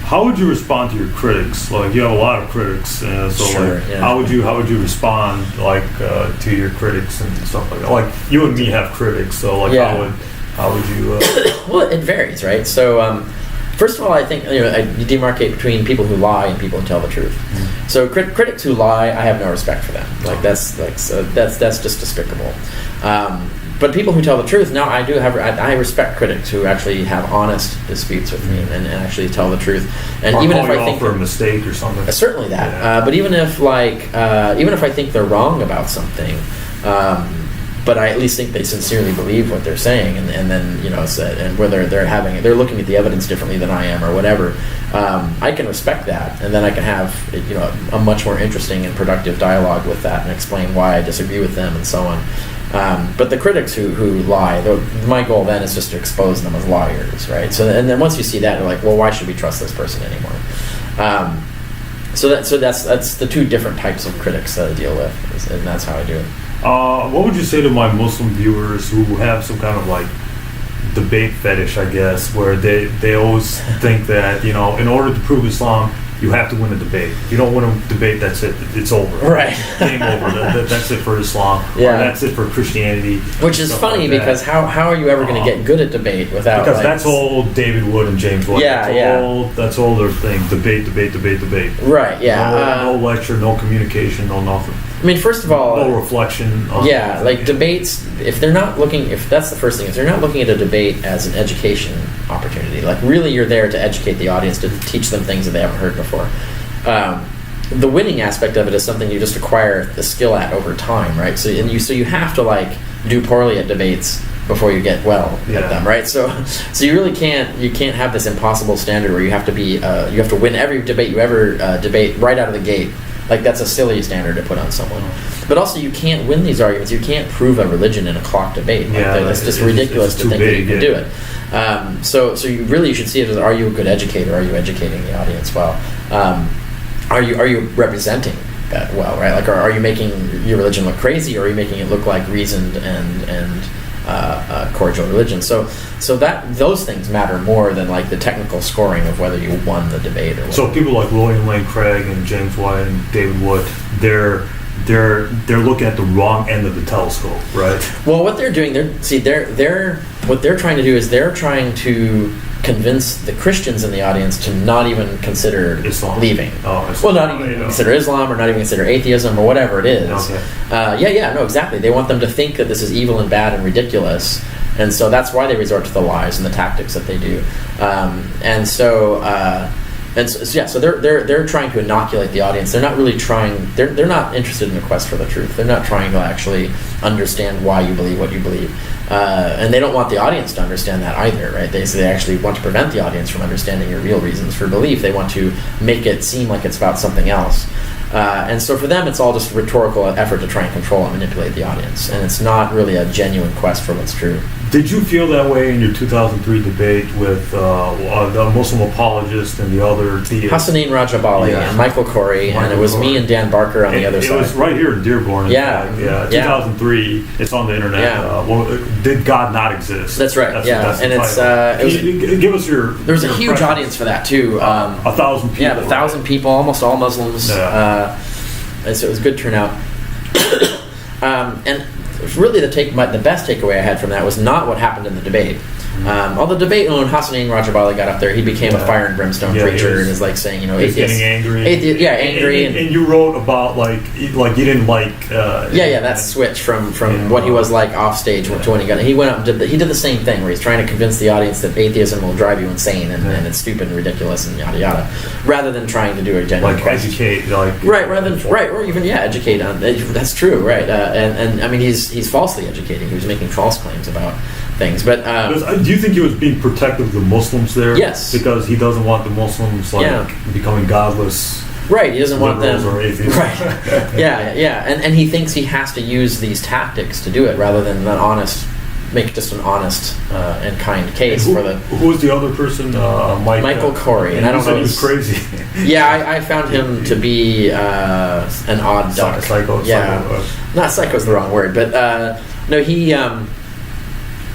A: How would you respond to your critics? Like, you have a lot of critics, so
B: Sure,
A: like,
B: yeah.
A: how would you respond like to your critics and stuff like that? Like, you and me have critics, so like,
B: Yeah.
A: how would you?
B: Well, it varies, right? So, first of all, I think you demarcate between people who lie and people who tell the truth.
A: Mm-hmm.
B: So, critics who lie, I have no respect for them. Like that's just despicable. But people who tell the truth, now I respect critics who actually have honest disputes with me and actually tell the truth. And
A: or
B: even
A: call
B: if
A: you
B: I
A: out
B: think
A: for a mistake or something.
B: certainly that.
A: Yeah.
B: But even if I think they're wrong about something, but I at least think they sincerely believe what they're saying, and then and whether they're looking at the evidence differently than I am or whatever, I can respect that, and then I can have a much more interesting and productive dialogue with that and explain why I disagree with them and so on. But the critics who lie, my goal then is just to expose them as liars, right? So and then once you see that, you're like, well, why should we trust this person anymore? So that's the two different types of critics that I deal with, and that's how I do it.
A: What would you say to my Muslim viewers who have some kind of like debate fetish, I guess, where they always think that in order to prove Islam, you have to win a debate. If you don't win a debate, that's it. It's over.
B: Right.
A: Game over. That's it for Islam.
B: Yeah.
A: Or that's it for Christianity.
B: Which is funny
A: like
B: because how are you ever going to get good at debate without?
A: Because that's all David Wood and James White.
B: Yeah,
A: That's all their thing. Debate.
B: Right. Yeah.
A: No lecture, no communication, no nothing.
B: I mean, first of all,
A: no reflection.
B: Yeah, like debates. If that's the first thing, if they're not looking at a debate as an education opportunity, like really you're there to educate the audience, to teach them things that they haven't heard before. The winning aspect of it is something you just acquire the skill at over time, right? So you have to like do poorly at debates before you get well at them, right? So you really can't have this impossible standard where you have to win every debate you ever debate right out of the gate. Like that's a silly standard to put on someone. But also you can't win these arguments. You can't prove a religion in a clock debate. It's just ridiculous to think that you can do it. So you should see it as, are you a good educator? Are you educating the audience well? Are you representing that well, right? Like are you making your religion look crazy, or are you making it look like reasoned and cordial religion? So that those things matter more than like the technical scoring of whether you won the debate or whatever. So
A: people like William Lane Craig and James White and David Wood, they're looking at the wrong end of the telescope, right?
B: Well, what they're doing, what they're trying to do is they're trying to convince the Christians in the audience to not even consider
A: Islam.
B: Leaving.
A: Oh, Islam.
B: Well, not even consider Islam, or not even consider atheism, or whatever it is.
A: Okay.
B: No, exactly. They want them to think that this is evil and bad and ridiculous, and so that's why they resort to the lies and the tactics that they do. So they're trying to inoculate the audience. They're not really trying. They're not interested in the quest for the truth. They're not trying to actually understand why you believe what you believe, and they don't want the audience to understand that either, right? They actually want to prevent the audience from understanding your real reasons for belief. They want to make it seem like it's about something else. And so for them, it's all just a rhetorical effort to try and control and manipulate the audience, and it's not really a genuine quest for what's true.
A: Did you feel that way in your 2003 debate with the Muslim apologist and the other theist?
B: Hassanin Rajabali and Michael Corey, and it was me and Dan Barker on the other side.
A: It was right here in Dearborn. 2003. It's on the internet. Did God not exist?
B: That's right.
A: Give us your.
B: There was a huge audience for that too.
A: 1,000 people.
B: Yeah, 1,000 people, almost all Muslims. and so it was a good turnout. And really the best takeaway I had from that was not what happened in the debate. Although the debate, when Hassanin Rajabali got up there, he became a fire and brimstone preacher and is like saying, you know,
A: he's getting angry.
B: Angry.
A: And you wrote about like you didn't like.
B: That switch from what he was like off stage to when he went up and did the same thing where he's trying to convince the audience that atheism will drive you insane and it's stupid and ridiculous and yada yada, rather than trying to do a genuine
A: educate,
B: or even educate on. That's true, right? And I mean he's falsely educating. He was making false claims about things, but
A: do you think he was being protective of the Muslims there?
B: Yes,
A: because he doesn't want the Muslims becoming godless.
B: Right, he doesn't want them.
A: Or atheists.
B: Right, and he thinks he has to use these tactics to do it rather than make just an honest and kind case for the.
A: Who was the other person?
B: Michael Corey,
A: and I don't know. He was crazy.
B: I found him to be an odd duck.
A: Psycho.
B: Not psycho is the wrong word, but no, he.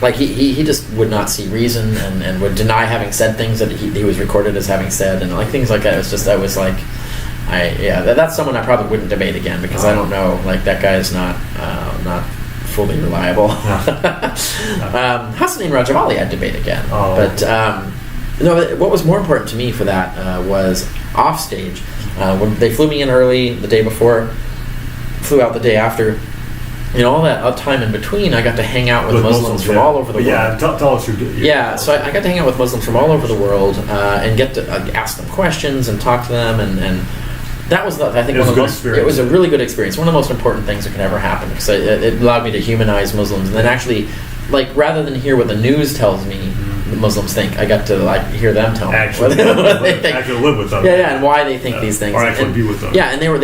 B: He just would not see reason and would deny having said things that he was recorded as having said, and things like that. That's someone I probably wouldn't debate again because I don't know, that guy is not fully reliable. Hassanin Rajabali I'd debate again, but what was more important to me for that was off stage. When they flew me in early the day before, flew out the day after. All that time in between, I got to hang out with Muslims from all over the world.
A: Yeah, tell us your.
B: So I got to hang out with Muslims from all over the world and get to ask them questions and talk to them, and that was, I think, one of the most. It was a really good experience. One of the most important things that could ever happen because it allowed me to humanize Muslims, and then actually, rather than hear what the news tells me. The Muslims think I got to hear them tell me
A: what they think. Actually live with them.
B: And why they think these things.
A: Or actually be with them.
B: Yeah, and they were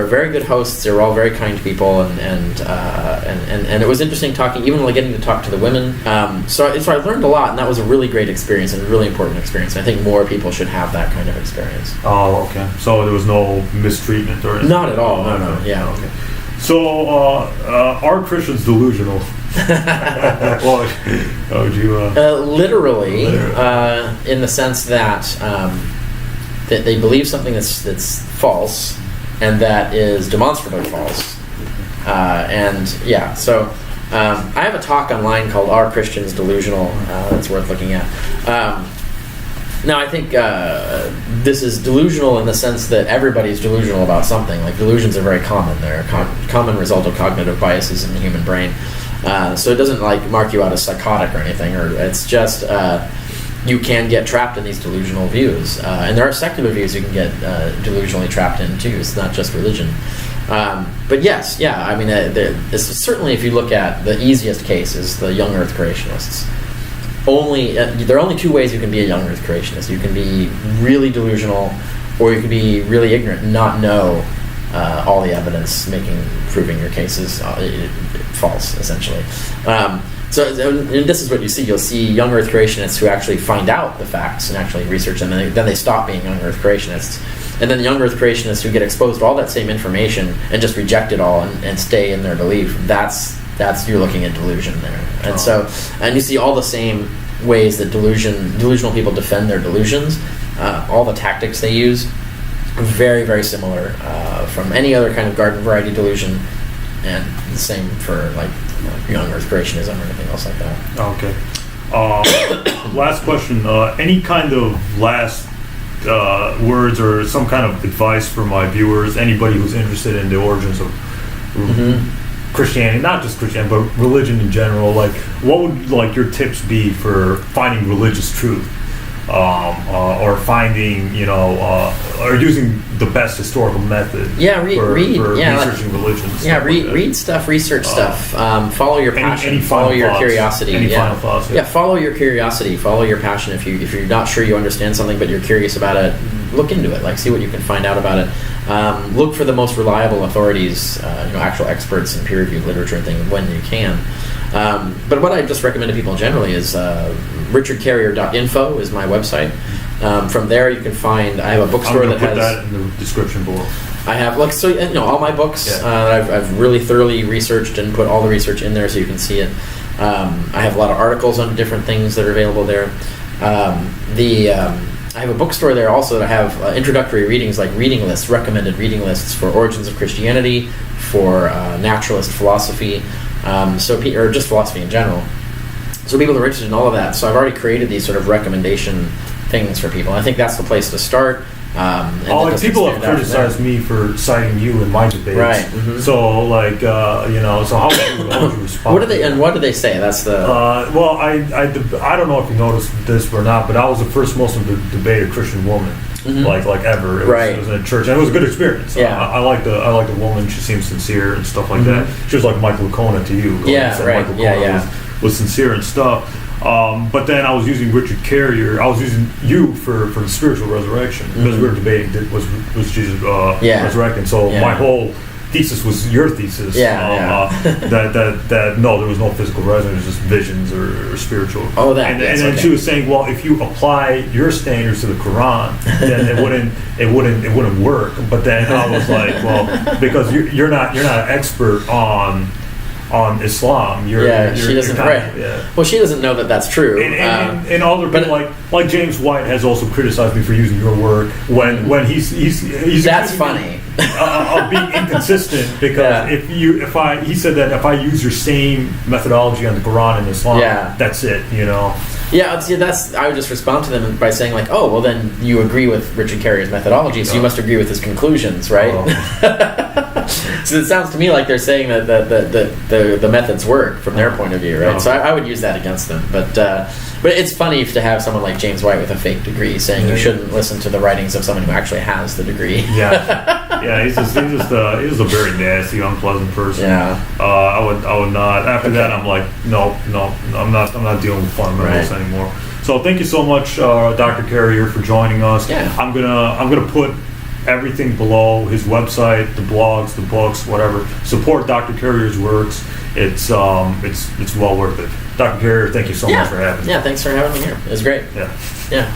B: very good hosts. They were all very kind people, and it was interesting talking, even getting to talk to the women. So I learned a lot, and that was a really great experience and a really important experience. I think more people should have that kind of experience.
A: Oh, okay. So there was no mistreatment or anything?
B: Not at all. No. Yeah.
A: Okay. So are Christians delusional?
B: Literally, in the sense that they believe something that's false and that is demonstrably false. So I have a talk online called "Are Christians Delusional?" That's worth looking at. Now, I think this is delusional in the sense that everybody's delusional about something. Delusions are very common. They're a common result of cognitive biases in the human brain. So it doesn't mark you out as psychotic or anything, or it's just you can get trapped in these delusional views. And there are secular views you can get delusionally trapped in too. It's not just religion. But yes, I mean, certainly if you look at the easiest case is the young Earth creationists. There are only two ways you can be a young Earth creationist. You can be really delusional, or you can be really ignorant and not know all the evidence proving your case is false, essentially. And this is what you see. You'll see young Earth creationists who actually find out the facts and actually research them, and then they stop being young Earth creationists. And then the young Earth creationists who get exposed to all that same information and just reject it all and stay in their belief, that's you're looking at delusion there. And and you see all the same ways that delusional people defend their delusions, all the tactics they use, very, very similar from any other kind of garden variety delusion, and the same for young Earth creationism or anything else like that.
A: Okay. Last question. Any kind of last words or some kind of advice for my viewers, anybody who's interested in the origins of Christianity, not just Christianity, but religion in general? What would your tips be for finding religious truth? Or finding, or using the best historical method.
B: Read
A: researching religions.
B: Read stuff, research stuff. Follow your passion.
A: Follow
B: your curiosity.
A: Final thoughts?
B: Follow your curiosity. Follow your passion. If you're not sure you understand something, but you're curious about it, look into it. See what you can find out about it. Look for the most reliable authorities, actual experts in peer-reviewed literature and things when you can. But what I just recommend to people generally is richardcarrier.info is my website. From there you can find, I have a bookstore that has...
A: I'll put that in the description below.
B: I have, all my books I've really thoroughly researched and put all the research in there so you can see it. I have a lot of articles on different things that are available there. I have a bookstore there also that have introductory readings, like reading lists, recommended reading lists for Origins of Christianity, for naturalist philosophy, or just philosophy in general. So people are interested in all of that. So I've already created these sort of recommendation things for people. I think that's the place to start.
A: People have criticized me for citing you in my debates.
B: Right. Mm-hmm.
A: So, so how would you respond?
B: What do they say? That's the.
A: Well, I don't know if you noticed this or not, but I was the first Muslim to debate a Christian woman,
B: mm-hmm.
A: like ever. It was in a church, and it was a good experience.
B: Yeah.
A: I like the woman. She seems sincere and stuff like
B: mm-hmm.
A: that. She was like Michael Licona to you.
B: Right.
A: Michael was sincere and stuff. But then I was using Richard Carrier. I was using you for the spiritual resurrection because
B: mm-hmm.
A: we were debating was Jesus resurrected. So my whole thesis was your thesis. That no, there was no physical resurrection. It was just visions or spiritual.
B: Oh,
A: and then she was saying, well, if you apply your standards to the Quran, then it wouldn't work. But then I was like, well, because you're not an expert on Islam.
B: She doesn't. Well, she doesn't know that that's true.
A: And other people like James White has also criticized me for using your work when he's
B: that's funny.
A: Of being inconsistent because he said that if I use your same methodology on the Quran and Islam, that's it.
B: I would just respond to them by saying like, oh, well then you agree with Richard Carrier's methodology, so you must agree with his conclusions, right? So it sounds to me like they're saying that the methods work from their point of view, right? So I would use that against them, but it's funny to have someone like James White with a fake degree saying you shouldn't listen to the writings of someone who actually has the degree.
A: He's just a very nasty, unpleasant person. I would not. After that, I'm like, no, I'm not dealing with fundamentals anymore. So thank you so much, Dr. Carrier, for joining us. I'm gonna put everything below: his website, the blogs, the books, whatever. Support Dr. Carrier's works. It's well worth it. Dr. Carrier, thank you so much for having me.
B: Thanks for having me here. It was great.
A: Yeah.